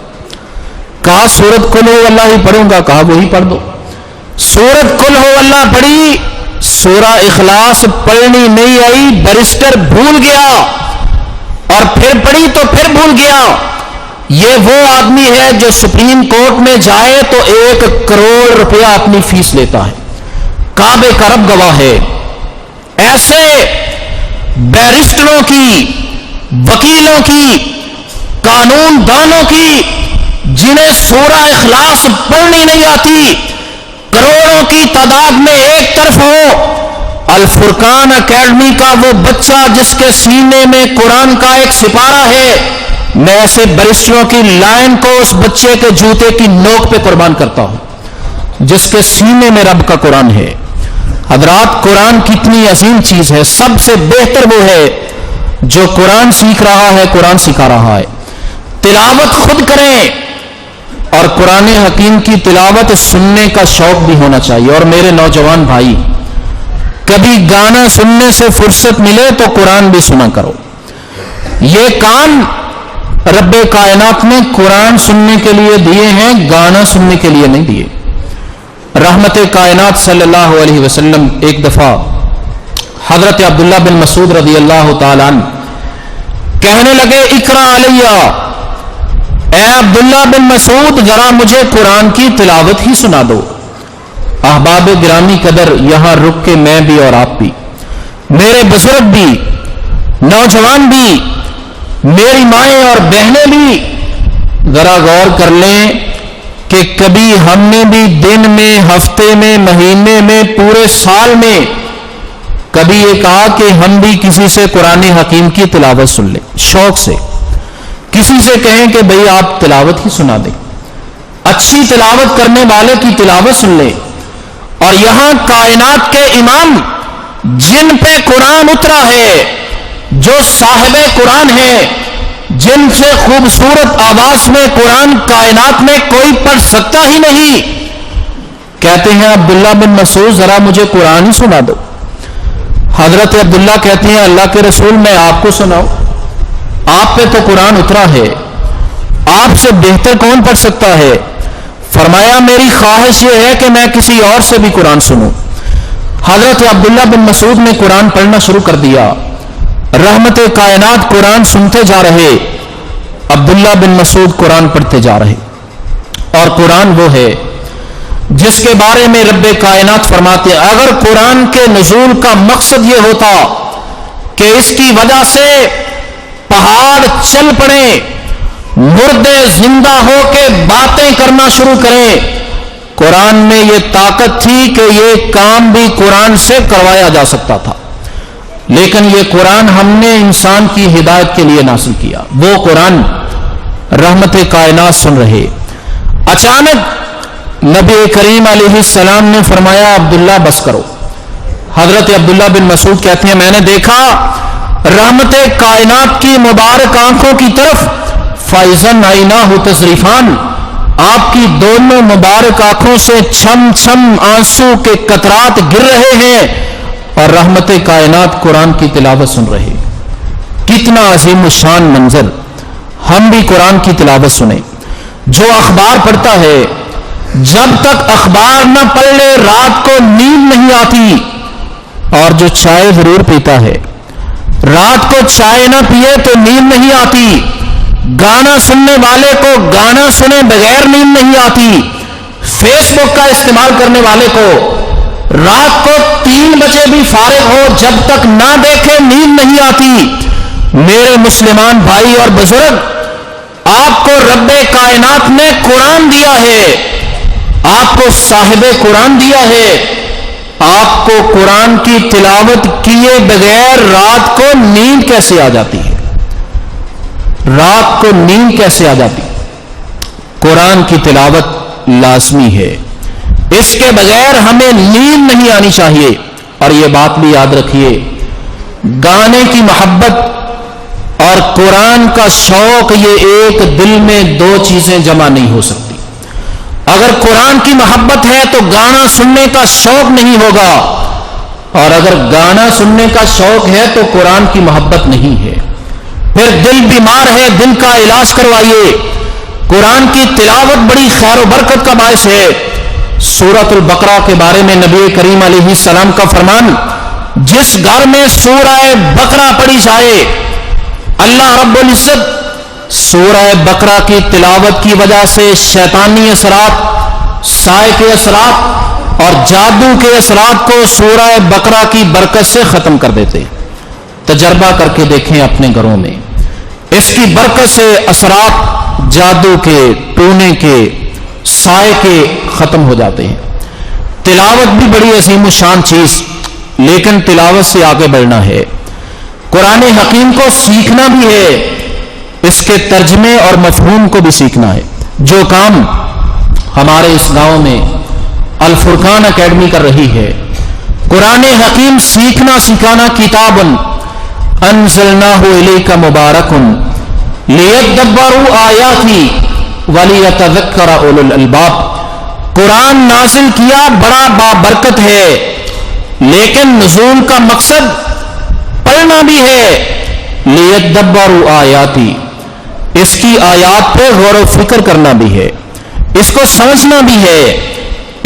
کہا سورت قل ہو اللہ ہی پڑھوں گا، کہا وہی پڑھ دو۔ سورت قل ہو اللہ پڑھی، سورہ اخلاص پڑھنی نہیں آئی، بیرسٹر بھول گیا، اور پھر پڑھی تو پھر بھول گیا۔ یہ وہ آدمی ہے جو سپریم کورٹ میں جائے تو 1 کروڑ روپیہ اپنی فیس لیتا ہے۔ کعبے کا رب گواہ ہے، ایسے بیرسٹروں کی، وکیلوں کی، قانون دانوں کی جنہیں سورہ اخلاص پڑھنی نہیں آتی، کروڑوں کی تعداد میں ایک طرف ہو، الفرقان اکیڈمی کا وہ بچہ جس کے سینے میں قرآن کا ایک سپارہ ہے، میں ایسے بیرسٹروں کی لائن کو اس بچے کے جوتے کی نوک پہ قربان کرتا ہوں جس کے سینے میں رب کا قرآن ہے۔ حضرات، قرآن کتنی عظیم چیز ہے، سب سے بہتر وہ ہے جو قرآن سیکھ رہا ہے، قرآن سکھا رہا ہے۔ تلاوت خود کریں، اور قرآن حکیم کی تلاوت سننے کا شوق بھی ہونا چاہیے۔ اور میرے نوجوان بھائی، کبھی گانا سننے سے فرصت ملے تو قرآن بھی سنا کرو۔ یہ کان رب کائنات نے قرآن سننے کے لیے دیے ہیں، گانا سننے کے لیے نہیں دیے۔ رحمت کائنات صلی اللہ علیہ وسلم ایک دفعہ حضرت عبداللہ بن مسعود رضی اللہ تعالیٰ عنہ کہنے لگے، اقرا علیہ، اے عبداللہ بن مسعود ذرا مجھے قرآن کی تلاوت ہی سنا دو۔ احباب گرامی قدر، یہاں رک کے میں بھی اور آپ بھی، میرے بزرگ بھی، نوجوان بھی، میری مائیں اور بہنیں بھی ذرا غور کر لیں کہ کبھی ہم نے بھی دن میں، ہفتے میں، مہینے میں، پورے سال میں کبھی یہ کہا کہ ہم بھی کسی سے قرآن حکیم کی تلاوت سن لیں؟ شوق سے کسی سے کہیں کہ بھئی آپ تلاوت ہی سنا دیں، اچھی تلاوت کرنے والے کی تلاوت سن لیں۔ اور یہاں کائنات کے امام جن پہ قرآن اترا ہے، جو صاحب قرآن ہے، جن سے خوبصورت آواز میں قرآن کائنات میں کوئی پڑھ سکتا ہی نہیں، کہتے ہیں عبداللہ بن مسعود ذرا مجھے قرآن ہی سنا دو۔ حضرت عبداللہ کہتے ہیں اللہ کے رسول میں آپ کو سناؤں؟ آپ پہ تو قرآن اترا ہے، آپ سے بہتر کون پڑھ سکتا ہے؟ فرمایا میری خواہش یہ ہے کہ میں کسی اور سے بھی قرآن سنوں۔ حضرت عبداللہ بن مسعود نے قرآن پڑھنا شروع کر دیا، رحمت کائنات قرآن سنتے جا رہے، عبداللہ بن مسعود قرآن پڑھتے جا رہے۔ اور قرآن وہ ہے جس کے بارے میں رب کائنات فرماتے ہیں اگر قرآن کے نزول کا مقصد یہ ہوتا کہ اس کی وجہ سے پہاڑ چل پڑے، مردے زندہ ہو کے باتیں کرنا شروع کریں، قرآن میں یہ طاقت تھی کہ یہ کام بھی قرآن سے کروایا جا سکتا تھا، لیکن یہ قرآن ہم نے انسان کی ہدایت کے لیے نازل کیا۔ وہ قرآن رحمت کائنات سن رہے، اچانک نبی کریم علیہ السلام نے فرمایا عبداللہ بس کرو۔ حضرت عبداللہ بن مسعود کہتے ہیں میں نے دیکھا رحمت کائنات کی مبارک آنکھوں کی طرف فائزن عیناہ تذریفان، آپ کی دونوں مبارک آنکھوں سے چھم چھم آنسو کے قطرات گر رہے ہیں اور رحمت کائنات قرآن کی تلاوت سن رہے۔ کتنا عظیم الشان منظر! ہم بھی قرآن کی تلاوت سنیں۔ جو اخبار پڑھتا ہے جب تک اخبار نہ پڑھ لے رات کو نیند نہیں آتی، اور جو چائے ضرور پیتا ہے رات کو چائے نہ پیے تو نیند نہیں آتی، گانا سننے والے کو گانا سنے بغیر نیند نہیں آتی، فیس بک کا استعمال کرنے والے کو رات کو 3 بجے بھی فارغ ہو جب تک نہ دیکھے نیند نہیں آتی۔ میرے مسلمان بھائی اور بزرگ، آپ کو رب کائنات نے قرآن دیا ہے، آپ کو صاحب قرآن دیا ہے، آپ کو قرآن کی تلاوت کیے بغیر رات کو نیند کیسے آ جاتی ہے؟ رات کو نیند کیسے آ جاتی؟ قرآن کی تلاوت لازمی ہے، اس کے بغیر ہمیں نیند نہیں آنی چاہیے۔ اور یہ بات بھی یاد رکھیے، گانے کی محبت اور قرآن کا شوق، یہ ایک دل میں 2 چیزیں جمع نہیں ہو سکتی۔ اگر قرآن کی محبت ہے تو گانا سننے کا شوق نہیں ہوگا، اور اگر گانا سننے کا شوق ہے تو قرآن کی محبت نہیں ہے۔ پھر دل بیمار ہے، دل کا علاج کروائیے۔ قرآن کی تلاوت بڑی خیر و برکت کا باعث ہے۔ سورۃ البقرہ کے بارے میں نبی کریم علیہ السلام کا فرمان، جس گھر میں سورہ بقرہ پڑھی جائے، اللہ رب العزت سورہ بقرہ کی تلاوت کی وجہ سے شیطانی اثرات، سائے کے اثرات اور جادو کے اثرات کو سورہ بقرہ کی برکت سے ختم کر دیتے۔ تجربہ کر کے دیکھیں اپنے گھروں میں، اس کی برکت سے اثرات جادو کے، ٹونے کے، سائے کے ختم ہو جاتے ہیں۔ تلاوت بھی بڑی عظیم الشان چیز، لیکن تلاوت سے آگے بڑھنا ہے، قرآن حکیم کو سیکھنا بھی ہے، اس کے ترجمے اور مفہوم کو بھی سیکھنا ہے۔ جو کام ہمارے اس گاؤں میں الفرقان اکیڈمی کر رہی ہے، قرآن حکیم سیکھنا سکھانا، کتاب انزلناہ الیک مبارک لیدبروا آیاتی ولیتذکر اولو الالباب، قرآن نازل کیا بڑا بابرکت ہے، لیکن نزول کا مقصد پڑھنا بھی ہے، لیدبروا آیاتی، اس کی آیات پہ غور و فکر کرنا بھی ہے، اس کو سمجھنا بھی ہے،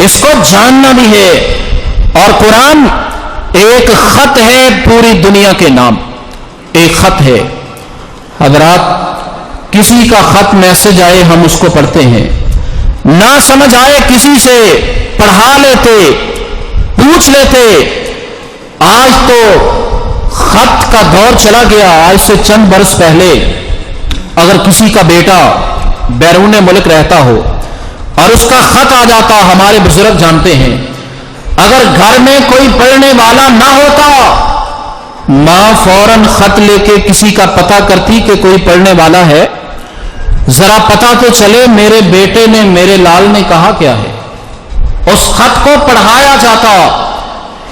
اس کو جاننا بھی ہے۔ اور قرآن ایک خط ہے پوری دنیا کے نام، ایک خط ہے۔ حضرات، کسی کا خط میسج آئے ہم اس کو پڑھتے ہیں، نہ سمجھ آئے کسی سے پڑھا لیتے، پوچھ لیتے۔ آج تو خط کا دور چلا گیا، آج سے چند برس پہلے اگر کسی کا بیٹا بیرون ملک رہتا ہو اور اس کا خط آ جاتا، ہمارے بزرگ جانتے ہیں اگر گھر میں کوئی پڑھنے والا نہ ہوتا، ماں فوراً خط لے کے کسی کا پتہ کرتی کہ کوئی پڑھنے والا ہے، ذرا پتہ تو چلے میرے بیٹے نے، میرے لال نے کہا کیا ہے، اس خط کو پڑھایا جاتا۔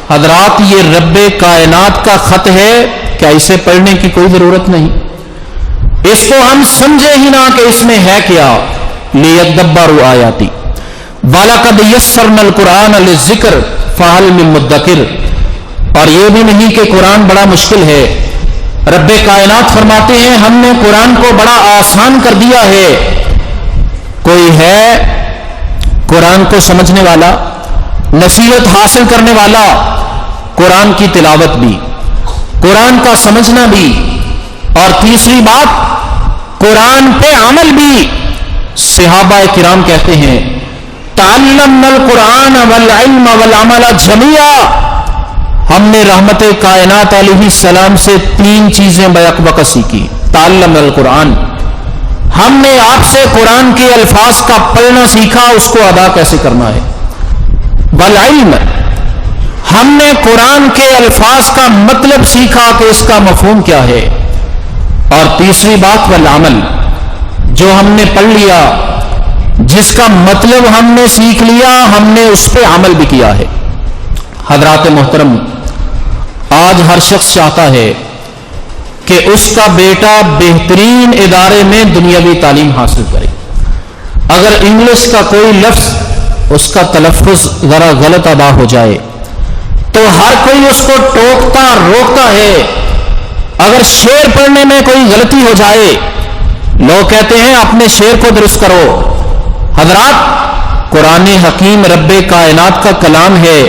حضرات یہ رب کائنات کا خط ہے، کیا اسے پڑھنے کی کوئی ضرورت نہیں؟ اس کو ہم سمجھے ہی نہ کہ اس میں ہے کیا۔ لیدبروا آیاتی وَلَقَدْ يَسَّرْنَا الْقُرْآنَ لِلذِّكْرِ فَهَلْ مِن مُدَّكِرٍ، اور یہ بھی نہیں کہ قرآن بڑا مشکل ہے، رب کائنات فرماتے ہیں ہم نے قرآن کو بڑا آسان کر دیا ہے، کوئی ہے قرآن کو سمجھنے والا، نصیحت حاصل کرنے والا؟ قرآن کی تلاوت بھی، قرآن کا سمجھنا بھی، اور تیسری بات قرآن پہ عمل بھی۔ صحابہ کرام کہتے ہیں تعلمنا القرآن والعلم والعمل جميعا، ہم نے رحمت کائنات علیہ السلام سے 3 چیزیں بیک وقت سیکھی۔ تعلمنا القرآن، ہم نے آپ سے قرآن کے الفاظ کا پڑھنا سیکھا، اس کو ادا کیسے کرنا ہے۔ والعلم، ہم نے قرآن کے الفاظ کا مطلب سیکھا کہ اس کا مفہوم کیا ہے۔ اور تیسری بات والعمل، جو ہم نے پڑھ لیا، جس کا مطلب ہم نے سیکھ لیا، ہم نے اس پہ عمل بھی کیا ہے۔ حضرات محترم، آج ہر شخص چاہتا ہے کہ اس کا بیٹا بہترین ادارے میں دنیاوی تعلیم حاصل کرے۔ اگر انگلش کا کوئی لفظ اس کا تلفظ ذرا غلط ادا ہو جائے تو ہر کوئی اس کو ٹوکتا روکتا ہے۔ اگر شعر پڑھنے میں کوئی غلطی ہو جائے، لوگ کہتے ہیں اپنے شعر کو درست کرو۔ حضرات قرآن حکیم رب کائنات کا کلام ہے،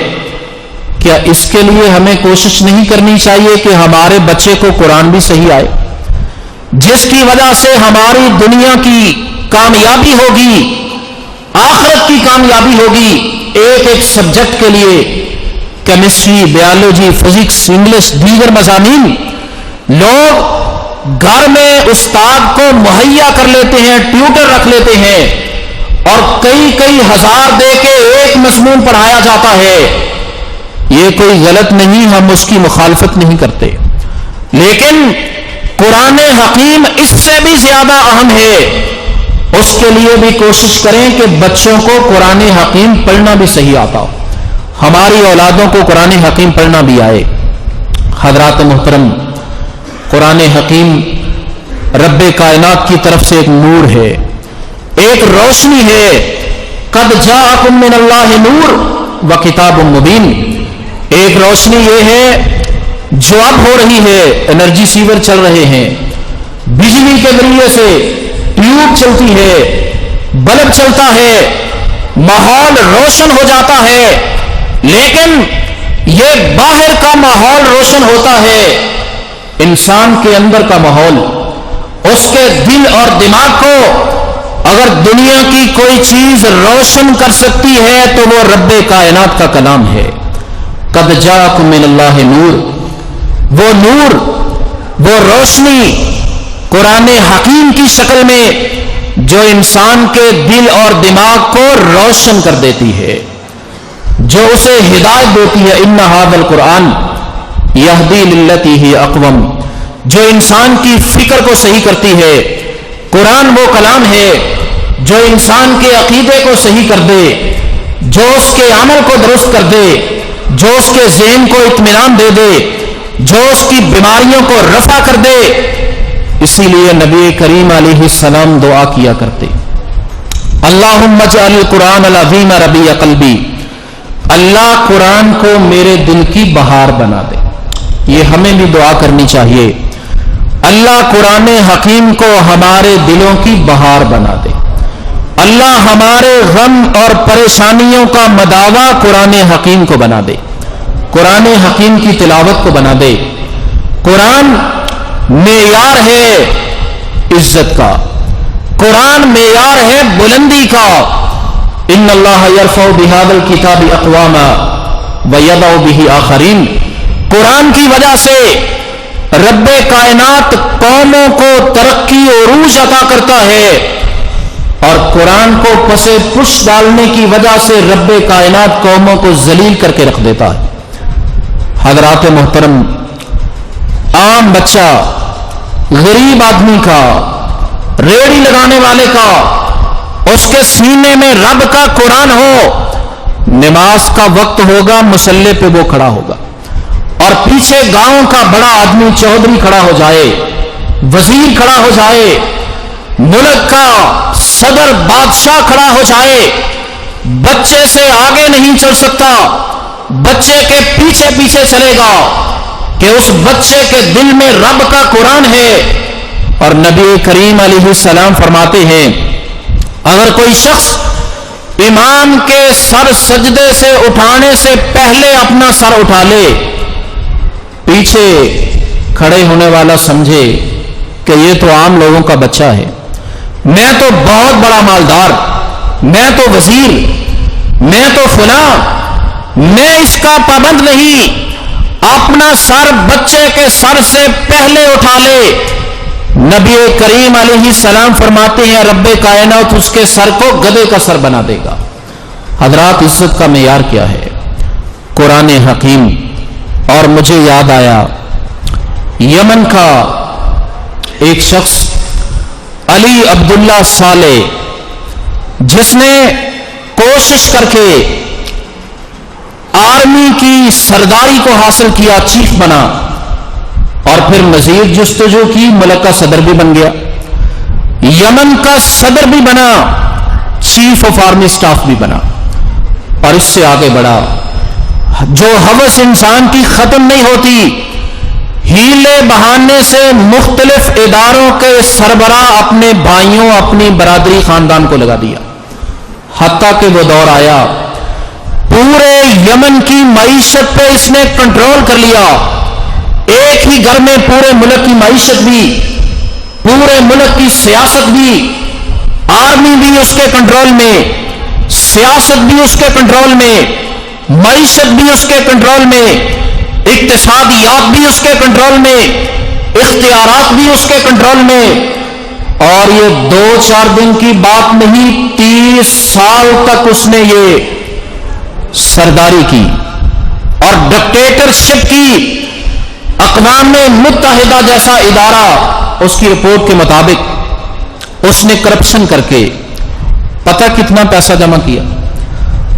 کیا اس کے لیے ہمیں کوشش نہیں کرنی چاہیے کہ ہمارے بچے کو قرآن بھی صحیح آئے، جس کی وجہ سے ہماری دنیا کی کامیابی ہوگی، آخرت کی کامیابی ہوگی۔ ایک ایک سبجیکٹ کے لیے کیمسٹری، بیالوجی، فزکس، انگلش، دیگر مضامین لوگ گھر میں استاد کو مہیا کر لیتے ہیں، ٹیوٹر رکھ لیتے ہیں، اور کئی ہزار دے کے ایک مضمون پڑھایا جاتا ہے۔ یہ کوئی غلط نہیں، ہم اس کی مخالفت نہیں کرتے، لیکن قرآن حکیم اس سے بھی زیادہ اہم ہے۔ اس کے لیے بھی کوشش کریں کہ بچوں کو قرآن حکیم پڑھنا بھی صحیح آتا ہو، ہماری اولادوں کو قرآن حکیم پڑھنا بھی آئے۔ حضرات محترم، قرآن حکیم رب کائنات کی طرف سے ایک نور ہے، ایک روشنی ہے۔ قد جاءکم من اللہ نور و کتاب مبین، ایک روشنی یہ ہے جو اب ہو رہی ہے، انرجی سیور چل رہے ہیں، بجلی کے ذریعے سے ٹیوب چلتی ہے، بلب چلتا ہے، ماحول روشن ہو جاتا ہے، لیکن یہ باہر کا ماحول روشن ہوتا ہے، انسان کے اندر کا ماحول، اس کے دل اور دماغ کو اگر دنیا کی کوئی چیز روشن کر سکتی ہے تو وہ رب کائنات کا کلام ہے۔ قد جاءکم من اللہ نور، وہ نور، وہ روشنی قرآن حکیم کی شکل میں جو انسان کے دل اور دماغ کو روشن کر دیتی ہے، جو اسے ہدایت دیتی ہے۔ ان ھذا القرآن یہدی للتی ہی اقوم، جو انسان کی فکر کو صحیح کرتی ہے۔ قرآن وہ کلام ہے جو انسان کے عقیدے کو صحیح کر دے، جو اس کے عمل کو درست کر دے، جو اس کے ذہن کو اطمینان دے دے، جو اس کی بیماریوں کو رفع کر دے۔ اسی لیے نبی کریم علیہ السلام دعا کیا کرتے، اللہم اجعل القرآن العظیم ربیع قلبی، اللہ قرآن کو میرے دل کی بہار بنا دے۔ یہ ہمیں بھی دعا کرنی چاہیے، اللہ قرآن حکیم کو ہمارے دلوں کی بہار بنا دے، اللہ ہمارے غم اور پریشانیوں کا مداوا قرآن حکیم کو بنا دے، قرآن حکیم کی تلاوت کو بنا دے۔ قرآن معیار ہے عزت کا، قرآن معیار ہے بلندی کا۔ ان اللہ یرفع بہذا الکتاب اقواما ویضع بہ آخرین، قرآن کی وجہ سے رب کائنات قوموں کو ترقی و عروج عطا کرتا ہے، اور قرآن کو پسے پش ڈالنے کی وجہ سے رب کائنات قوموں کو ذلیل کر کے رکھ دیتا ہے۔ حضرات محترم، عام بچہ، غریب آدمی کا، ریڑھی لگانے والے کا، اس کے سینے میں رب کا قرآن ہو، نماز کا وقت ہوگا مصلی پہ وہ کھڑا ہوگا، اور پیچھے گاؤں کا بڑا آدمی چودھری کھڑا ہو جائے، وزیر کھڑا ہو جائے، ملک کا صدر بادشاہ کھڑا ہو جائے، بچے سے آگے نہیں چل سکتا، بچے کے پیچھے پیچھے چلے گا کہ اس بچے کے دل میں رب کا قرآن ہے۔ اور نبی کریم علیہ السلام فرماتے ہیں، اگر کوئی شخص امام کے سر سجدے سے اٹھانے سے پہلے اپنا سر اٹھا لے، پیچھے کھڑے ہونے والا سمجھے کہ یہ تو عام لوگوں کا بچہ ہے، میں تو بہت بڑا مالدار، میں تو وزیر، میں تو فلاں، میں اس کا پابند نہیں، اپنا سر بچے کے سر سے پہلے اٹھا لے۔ نبی کریم علیہ السلام فرماتے ہیں رب کائنات اس کے سر کو گدھے کا سر بنا دے گا۔ حضرات، عزت کا معیار کیا ہے؟ قرآن حکیم۔ اور مجھے یاد آیا یمن کا ایک شخص علی عبداللہ صالح، جس نے کوشش کر کے آرمی کی سرداری کو حاصل کیا، چیف بنا، اور پھر مزید جستجو کی، ملک کا صدر بھی بن گیا، یمن کا صدر بھی بنا، چیف آف آرمی سٹاف بھی بنا، اور اس سے آگے بڑھا۔ جو ہوس انسان کی ختم نہیں ہوتی، ہیلے بہانے سے مختلف اداروں کے سربراہ اپنے بھائیوں، اپنی برادری، خاندان کو لگا دیا، حتیٰ کہ وہ دور آیا پورے یمن کی معیشت پہ اس نے کنٹرول کر لیا۔ ایک ہی گھر میں پورے ملک کی معیشت بھی، پورے ملک کی سیاست بھی، آرمی بھی اس کے کنٹرول میں، سیاست بھی اس کے کنٹرول میں، معیشت بھی اس کے کنٹرول میں، اقتصادیات بھی اس کے کنٹرول میں، اختیارات بھی اس کے کنٹرول میں۔ اور یہ 2-4 دن کی بات نہیں، 30 سال تک اس نے یہ سرداری کی اور ڈکٹیٹرشپ کی۔ اقوام متحدہ جیسا ادارہ، اس کی رپورٹ کے مطابق اس نے کرپشن کر کے پتہ کتنا پیسہ جمع کیا؟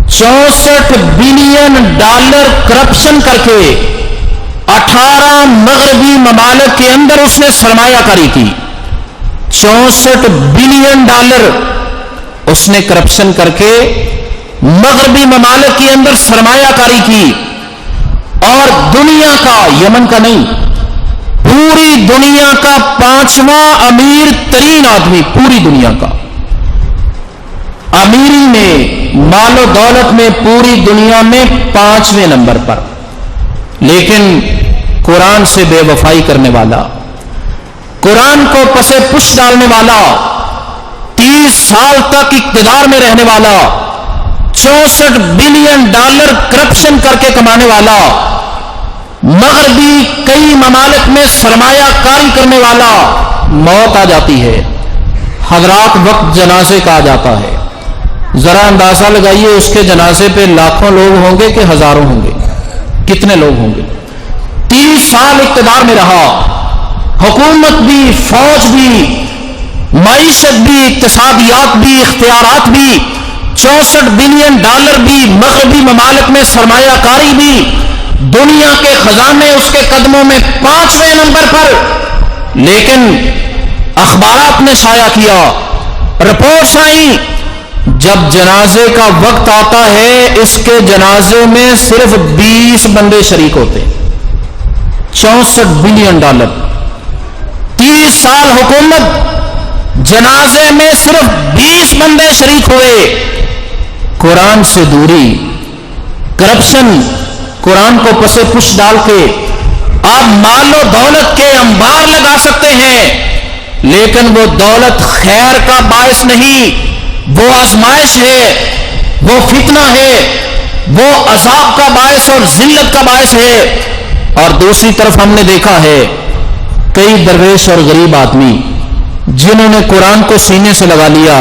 64 بلین ڈالر کرپشن کر کے 18 مغربی ممالک کے اندر اس نے سرمایہ کاری کی۔ 64 بلین ڈالر اس نے کرپشن کر کے مغربی ممالک کے اندر سرمایہ کاری کی، اور دنیا کا، یمن کا نہیں، پوری دنیا کا 5واں امیر ترین آدمی، پوری دنیا کا امیری میں، مال و دولت میں پوری دنیا میں 5ویں نمبر پر، لیکن قرآن سے بے وفائی کرنے والا، قرآن کو پسے پش ڈالنے والا، 30 سال تک اقتدار میں رہنے والا، 64 بلین ڈالر کرپشن کر کے کمانے والا، مغربی کئی ممالک میں سرمایہ کاری کرنے والا، موت آ جاتی ہے۔ حضرات، وقت جنازے کا آ جاتا ہے، ذرا اندازہ لگائیے اس کے جنازے پہ لاکھوں لوگ ہوں گے کہ ہزاروں ہوں گے؟ کتنے لوگ ہوں گے؟ 30 سال اقتدار میں رہا، حکومت بھی، فوج بھی، معیشت بھی، اقتصادیات بھی، اختیارات بھی، 64 بلین ڈالر بھی، مغربی ممالک میں سرمایہ کاری بھی، دنیا کے خزانے اس کے قدموں میں 5ویں نمبر پر۔ لیکن اخبارات نے شائع کیا، رپورٹس آئیں، جب جنازے کا وقت آتا ہے اس کے جنازے میں صرف 20 بندے شریک ہوتے۔ 64 بلین ڈالر، 30 سال حکومت، جنازے میں صرف 20 بندے شریک ہوئے۔ قرآن سے دوری، کرپشن، قرآن کو پسے پش ڈال کے آپ مال و دولت کے انبار لگا سکتے ہیں، لیکن وہ دولت خیر کا باعث نہیں، وہ آزمائش ہے، وہ فتنہ ہے، وہ عذاب کا باعث اور ذلت کا باعث ہے۔ اور دوسری طرف ہم نے دیکھا ہے کئی درویش اور غریب آدمی جنہوں نے قرآن کو سینے سے لگا لیا،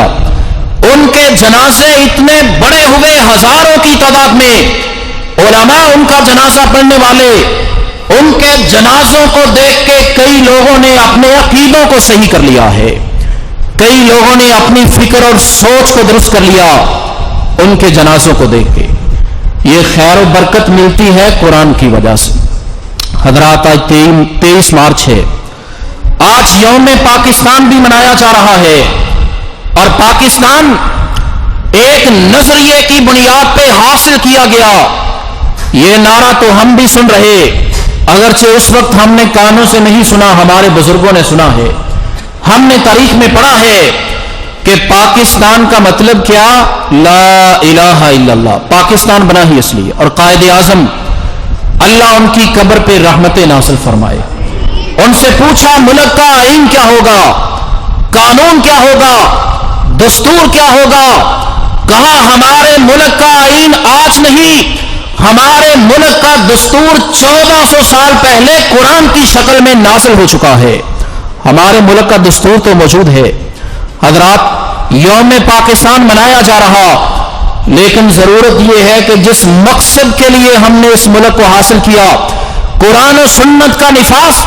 ان کے جنازے اتنے بڑے ہوئے ہزاروں کی تعداد میں، علماء ان کا جنازہ پڑھنے والے، ان کے جنازوں کو دیکھ کے کئی لوگوں نے اپنے عقیدوں کو صحیح کر لیا ہے، کئی لوگوں نے اپنی فکر اور سوچ کو درست کر لیا ان کے جنازوں کو دیکھ کے۔ یہ خیر و برکت ملتی ہے قرآن کی وجہ سے۔ حضرات، آج 23 مارچ ہے، آج یوم پاکستان بھی منایا جا رہا ہے، اور پاکستان ایک نظریے کی بنیاد پہ حاصل کیا گیا۔ یہ نعرہ تو ہم بھی سن رہے، اگرچہ اس وقت ہم نے کانوں سے نہیں سنا، ہمارے بزرگوں نے سنا ہے، ہم نے تاریخ میں پڑھا ہے کہ پاکستان کا مطلب کیا؟ لا الہ الا اللہ۔ پاکستان بنا ہی اس لیے، اور قائد اعظم اللہ ان کی قبر پہ رحمت نازل فرمائے، ان سے پوچھا ملک کا آئین کیا ہوگا، قانون کیا ہوگا، دستور کیا ہوگا؟ کہا ہمارے ملک کا آئین آج نہیں، ہمارے ملک کا دستور 1400 سال پہلے قرآن کی شکل میں نازل ہو چکا ہے، ہمارے ملک کا دستور تو موجود ہے۔ حضرات، یوم پاکستان منایا جا رہا، لیکن ضرورت یہ ہے کہ جس مقصد کے لیے ہم نے اس ملک کو حاصل کیا، قرآن و سنت کا نفاذ،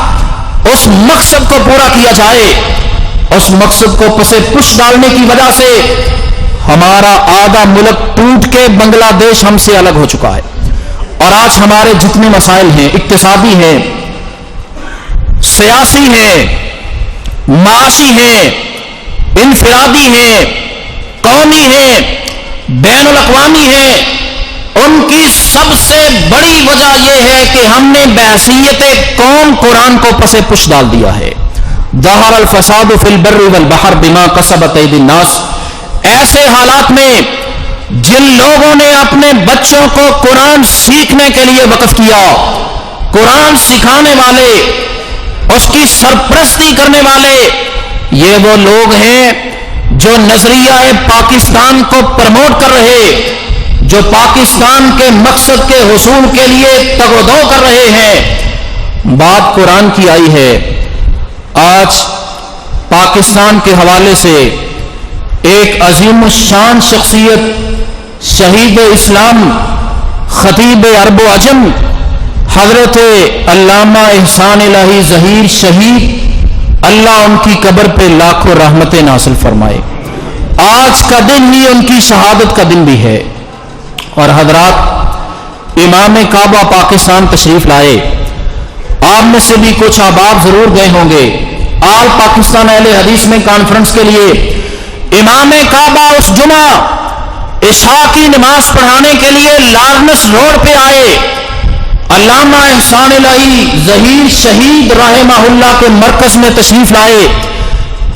اس مقصد کو پورا کیا جائے۔ اس مقصد کو پسے پش ڈالنے کی وجہ سے ہمارا آدھا ملک ٹوٹ کے بنگلہ دیش ہم سے الگ ہو چکا ہے، اور آج ہمارے جتنے مسائل ہیں، اقتصادی ہیں، سیاسی ہیں، معاشی ہیں، انفرادی ہیں، قومی ہیں، بین الاقوامی ہیں، ان کی سب سے بڑی وجہ یہ ہے کہ ہم نے بحیثیت قوم قرآن کو پسے پش ڈال دیا ہے۔ ظہر الفساد فی البر والبحر بما کسبت ایدی الناس۔ ایسے حالات میں جن لوگوں نے اپنے بچوں کو قرآن سیکھنے کے لیے وقف کیا، قرآن سکھانے والے، اس کی سرپرستی کرنے والے، یہ وہ لوگ ہیں جو نظریہ پاکستان کو پروموٹ کر رہے، جو پاکستان کے مقصد کے حصول کے لیے تگ و دو کر رہے ہیں۔ بات قرآن کی آئی ہے، آج پاکستان کے حوالے سے ایک عظیم الشان شخصیت، شہید اسلام، خطیب عرب و عجم، حضرت علامہ احسان الہی ظہیر شہید، اللہ ان کی قبر پہ لاکھوں رحمتیں نازل فرمائے۔ آج کا دن ہی ان کی شہادت کا دن بھی ہے۔ اور حضرات، امام کعبہ پاکستان تشریف لائے، آپ میں سے بھی کچھ احباب ضرور گئے ہوں گے آل پاکستان اہل حدیث میں کانفرنس کے لیے۔ امام کعبہ اس جمعہ عشاء کی نماز پڑھانے کے لیے لارنس روڈ پہ آئے، علامہ احسان الہی ظہیر شہید رحمہ اللہ کے مرکز میں تشریف لائے،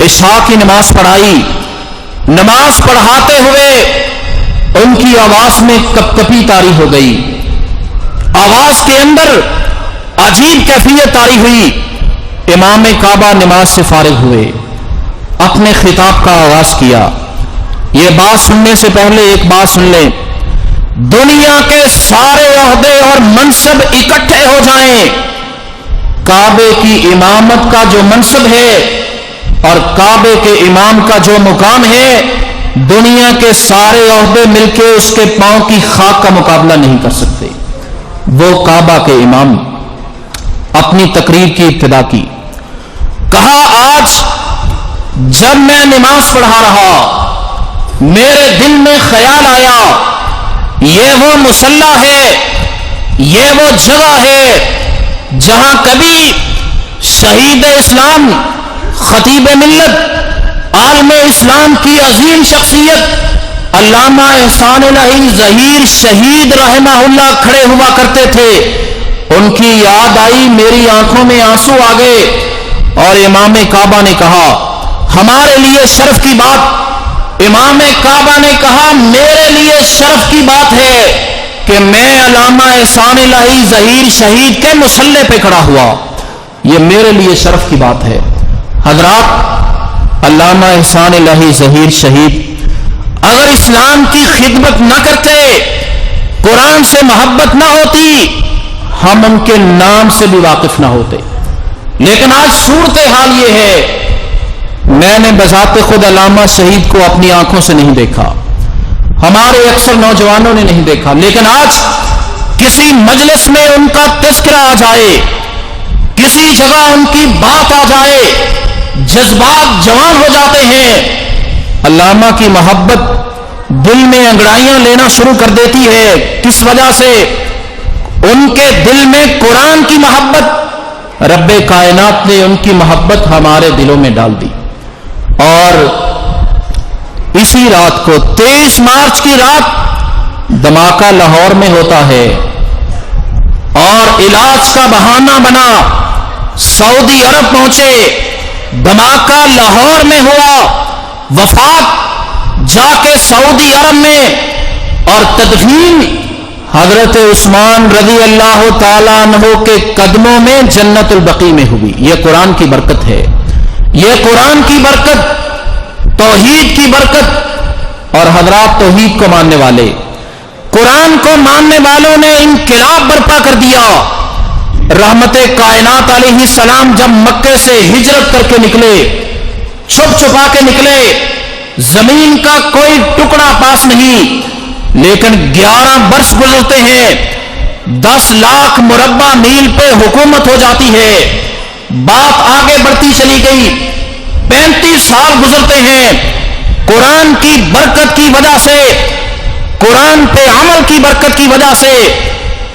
عشاء کی نماز پڑھائی۔ نماز پڑھاتے ہوئے ان کی آواز میں کپ کپی طاری ہو گئی، آواز کے اندر عجیب کیفیت طاری ہوئی۔ امام کعبہ نماز سے فارغ ہوئے، اپنے خطاب کا آغاز کیا۔ یہ بات سننے سے پہلے ایک بات سن لیں، دنیا کے سارے عہدے اور منصب اکٹھے ہو جائیں، کعبے کی امامت کا جو منصب ہے اور کعبے کے امام کا جو مقام ہے، دنیا کے سارے عہدے مل کے اس کے پاؤں کی خاک کا مقابلہ نہیں کر سکتے۔ وہ کعبہ کے امام اپنی تقریر کی ابتدا کی، کہا آج جب میں نماز پڑھا رہا میرے دل میں خیال آیا، یہ وہ مصلی ہے، یہ وہ جگہ ہے جہاں کبھی شہید اسلام، خطیب ملت، عالم اسلام کی عظیم شخصیت علامہ احسان الہی ظہیر شہید رحمہ اللہ کھڑے ہوا کرتے تھے۔ ان کی یاد آئی، میری آنکھوں میں آنسو آ گئے، اور امام کعبہ نے کہا ہمارے لیے شرف کی بات، امام کعبہ نے کہا میرے لیے شرف کی بات ہے کہ میں علامہ احسان الہی ظہیر شہید کے مصلی پہ کھڑا ہوا، یہ میرے لیے شرف کی بات ہے۔ حضرات، علامہ احسان الہی ظہیر شہید اگر اسلام کی خدمت نہ کرتے، قرآن سے محبت نہ ہوتی، ہم ان کے نام سے بھی واقف نہ ہوتے، لیکن آج صورتحال یہ ہے، میں نے بذات خود علامہ شہید کو اپنی آنکھوں سے نہیں دیکھا، ہمارے اکثر نوجوانوں نے نہیں دیکھا، لیکن آج کسی مجلس میں ان کا تذکرہ آ جائے، کسی جگہ ان کی بات آ جائے، جذبات جوان ہو جاتے ہیں۔ علامہ کی محبت دل میں انگڑائیاں لینا شروع کر دیتی ہے۔ کس وجہ سے؟ ان کے دل میں قرآن کی محبت، رب کائنات نے ان کی محبت ہمارے دلوں میں ڈال دی۔ اور اسی رات کو 23 مارچ کی رات دھماکہ لاہور میں ہوتا ہے، اور علاج کا بہانہ بنا سعودی عرب پہنچے، دھماکہ لاہور میں ہوا، وفات جا کے سعودی عرب میں، اور تدفین حضرت عثمان رضی اللہ تعالیٰ عنہ کے قدموں میں جنت البقیع میں ہوئی۔ یہ قرآن کی برکت ہے، یہ قرآن کی برکت، توحید کی برکت۔ اور حضرات توحید کو ماننے والے، قرآن کو ماننے والوں نے انقلاب برپا کر دیا۔ رحمت کائنات علیہ السلام جب مکے سے ہجرت کر کے نکلے، چھپ چھپا کے نکلے، زمین کا کوئی ٹکڑا پاس نہیں، لیکن 11 برس گزرتے ہیں، 10 لاکھ مربع میل پہ حکومت ہو جاتی ہے، بات آگے بڑھتی چلی گئی، 35 سال گزرتے ہیں، قرآن کی برکت کی وجہ سے، قرآن پہ عمل کی برکت کی وجہ سے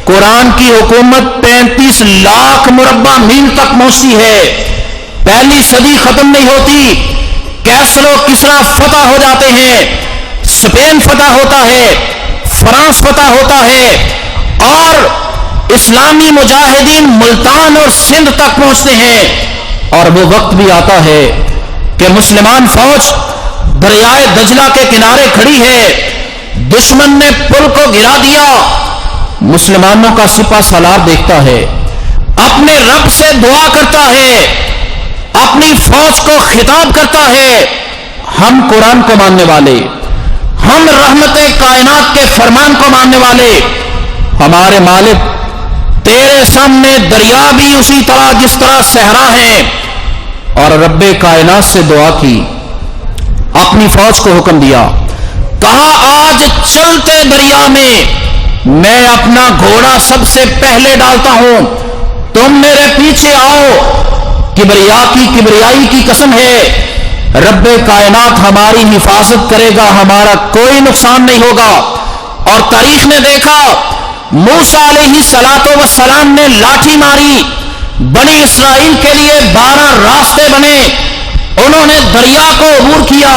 قرآن کی حکومت 35 لاکھ مربع میل تک پہنچتی ہے۔ پہلی صدی ختم نہیں ہوتی، کیسر و کسرا فتح ہو جاتے ہیں، اسپین فتح ہوتا ہے، فرانس فتح ہوتا ہے، اور اسلامی مجاہدین ملتان اور سندھ تک پہنچتے ہیں۔ اور وہ وقت بھی آتا ہے کہ مسلمان فوج دریائے دجلہ کے کنارے کھڑی ہے، دشمن نے پل کو گرا دیا، مسلمانوں کا سپہ سالار دیکھتا ہے، اپنے رب سے دعا کرتا ہے، اپنی فوج کو خطاب کرتا ہے، ہم قرآن کو ماننے والے، ہم رحمت کائنات کے فرمان کو ماننے والے، ہمارے مالک تیرے سامنے دریا بھی اسی طرح جس طرح صحرا ہے۔ اور رب کائنات سے دعا کی، اپنی فوج کو حکم دیا، کہا آج چلتے دریا میں میں اپنا گھوڑا سب سے پہلے ڈالتا ہوں، تم میرے پیچھے آؤ، کبریائی کی قسم ہے، رب کائنات ہماری حفاظت کرے گا، ہمارا کوئی نقصان نہیں ہوگا۔ اور تاریخ نے دیکھا، موسیٰ علیہ السلام نے لاٹھی ماری، بنی اسرائیل کے لیے 12 راستے بنے، انہوں نے دریا کو عبور کیا۔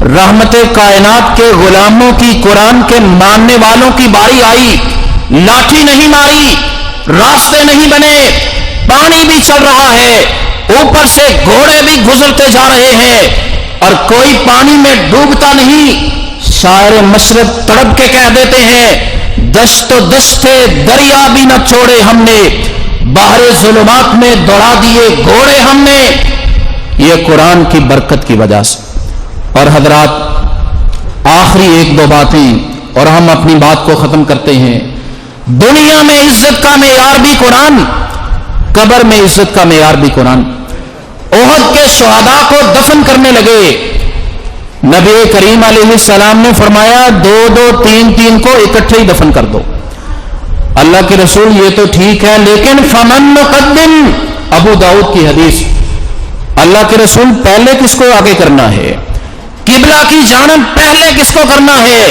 رحمت کائنات کے غلاموں کی، قرآن کے ماننے والوں کی باری آئی، لاٹھی نہیں ماری، راستے نہیں بنے، پانی بھی چل رہا ہے، اوپر سے گھوڑے بھی گزرتے جا رہے ہیں، اور کوئی پانی میں ڈوبتا نہیں۔ شاعر مشرق تڑپ کے کہہ دیتے ہیں، دشت و دشتے دریا بھی نہ چھوڑے ہم نے، بحر ظلمات میں دوڑا دیے گھوڑے ہم نے۔ یہ قرآن کی برکت کی وجہ سے۔ اور حضرات آخری 1-2 باتیں اور ہم اپنی بات کو ختم کرتے ہیں۔ دنیا میں عزت کا معیار بھی قرآن، قبر میں عزت کا معیار بھی قرآن۔ احد کے شہداء کو دفن کرنے لگے، نبی کریم علیہ السلام نے فرمایا 2-2 3-3 کو اکٹھے ہی دفن کر دو۔ اللہ کے رسول یہ تو ٹھیک ہے، لیکن فمن نقدم، ابو داؤد کی حدیث، اللہ کے رسول پہلے کس کو آگے کرنا ہے؟ قبلہ کی جانب پہلے کس کو کرنا ہے؟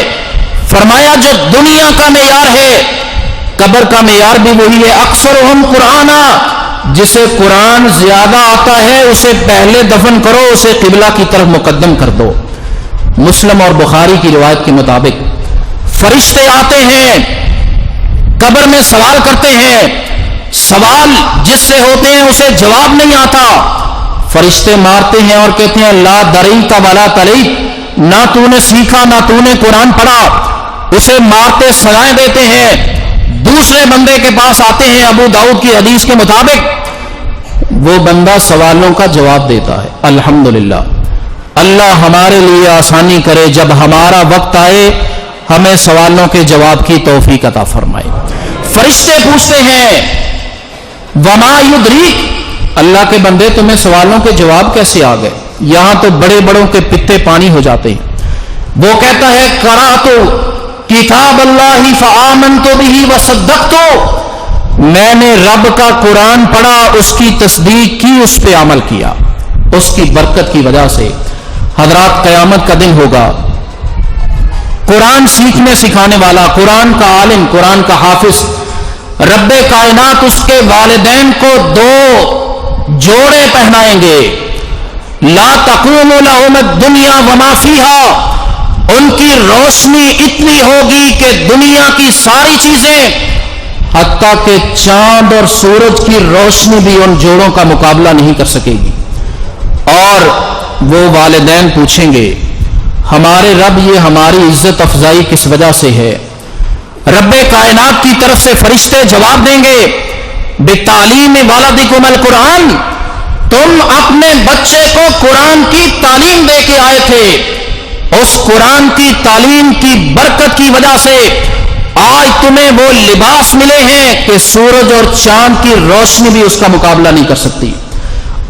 فرمایا جو دنیا کا معیار ہے، قبر کا معیار بھی وہی ہے، اکثرہم قرآنا، جسے قرآن زیادہ آتا ہے اسے پہلے دفن کرو، اسے قبلہ کی طرف مقدم کر دو۔ مسلم اور بخاری کی روایت کے مطابق فرشتے آتے ہیں، قبر میں سوال کرتے ہیں، سوال جس سے ہوتے ہیں اسے جواب نہیں آتا، فرشتے مارتے ہیں اور کہتے ہیں لا دریت ولا تلیت، نہ تو نے سیکھا نہ تو نے قرآن پڑھا، اسے مارتے سزائیں دیتے ہیں۔ دوسرے بندے کے پاس آتے ہیں، ابو داؤد کی حدیث کے مطابق وہ بندہ سوالوں کا جواب دیتا ہے۔ الحمدللہ، اللہ ہمارے لیے آسانی کرے، جب ہمارا وقت آئے ہمیں سوالوں کے جواب کی توفیق عطا فرمائے۔ فرشتے پوچھتے ہیں وما یدریک، اللہ کے بندے تمہیں سوالوں کے جواب کیسے آ گئے؟ یہاں تو بڑے بڑوں کے پتے پانی ہو جاتے ہیں۔ وہ کہتا ہے قرأت کتاب اللہ فآمنت بہ وصدقت، میں نے رب کا قرآن پڑھا، اس کی تصدیق کی، اس پہ عمل کیا، اس کی برکت کی وجہ سے۔ حضرات قیامت کا دن ہوگا، قرآن سیکھنے سکھانے والا، قرآن کا عالم، قرآن کا حافظ، رب کائنات اس کے والدین کو 2 جوڑے پہنائیں گے۔ لا تقوم لهم الدنیا وما فیہا، ان کی روشنی اتنی ہوگی کہ دنیا کی ساری چیزیں حتیٰ کہ چاند اور سورج کی روشنی بھی ان جوڑوں کا مقابلہ نہیں کر سکے گی۔ اور وہ والدین پوچھیں گے ہمارے رب یہ ہماری عزت افزائی کس وجہ سے ہے؟ رب کائنات کی طرف سے فرشتے جواب دیں گے بتعلیم ولدکم القرآن، تم اپنے بچے کو قرآن کی تعلیم دے کے آئے تھے، اس قرآن کی تعلیم کی برکت کی وجہ سے آج تمہیں وہ لباس ملے ہیں کہ سورج اور چاند کی روشنی بھی اس کا مقابلہ نہیں کر سکتی۔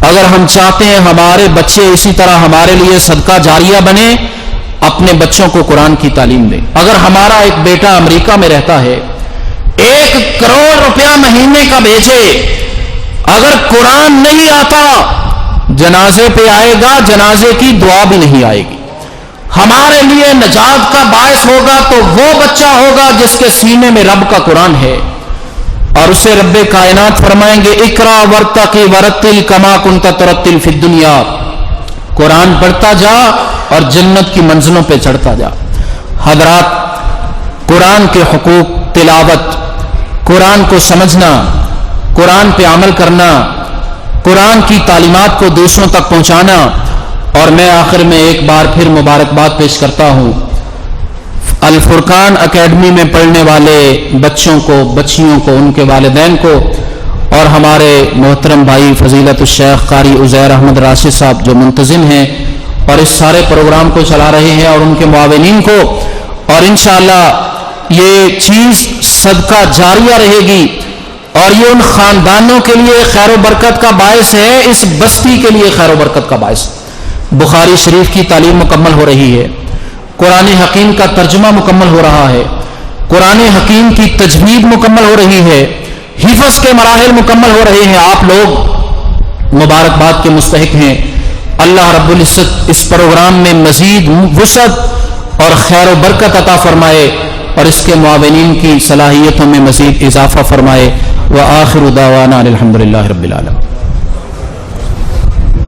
اگر ہم چاہتے ہیں ہمارے بچے اسی طرح ہمارے لیے صدقہ جاریہ بنے، اپنے بچوں کو قرآن کی تعلیم دیں۔ اگر ہمارا ایک بیٹا امریکہ میں رہتا ہے، 1 کروڑ روپیہ مہینے کا بھیجے، اگر قرآن نہیں آتا جنازے پہ آئے گا، جنازے کی دعا بھی نہیں آئے گی۔ ہمارے لیے نجات کا باعث ہوگا تو وہ بچہ ہوگا جس کے سینے میں رب کا قرآن ہے، اور اسے رب کائنات فرمائیں گے اقرا ورتقی ورتل کما کنت ترتل فی الدنیا، قرآن پڑھتا جا اور جنت کی منزلوں پہ چڑھتا جا۔ حضرات قرآن کے حقوق، تلاوت، قرآن کو سمجھنا، قرآن پہ عمل کرنا، قرآن کی تعلیمات کو دوسروں تک پہنچانا، اور میں آخر میں ایک بار پھر مبارکباد پیش کرتا ہوں الفرقان اکیڈمی میں پڑھنے والے بچوں کو، بچیوں کو، ان کے والدین کو، اور ہمارے محترم بھائی فضیلت الشیخ قاری عزیر احمد راشد صاحب جو منتظم ہیں اور اس سارے پروگرام کو چلا رہے ہیں، اور ان کے معاونین کو، اور انشاءاللہ یہ چیز صدقہ جاریہ رہے گی، اور یہ ان خاندانوں کے لیے خیر و برکت کا باعث ہے، اس بستی کے لیے خیر و برکت کا باعث۔ بخاری شریف کی تعلیم مکمل ہو رہی ہے، قرآن حکیم کا ترجمہ مکمل ہو رہا ہے، قرآن حکیم کی تجوید مکمل ہو رہی ہے، حفظ کے مراحل مکمل ہو رہے ہیں۔ آپ لوگ مبارکباد کے مستحق ہیں۔ اللہ رب العزت اس پروگرام میں مزید وسعت اور خیر و برکت عطا فرمائے، اور اس کے معاونین کی صلاحیتوں میں مزید اضافہ فرمائے۔ وآخر دعوانا الحمدللہ رب العالمین۔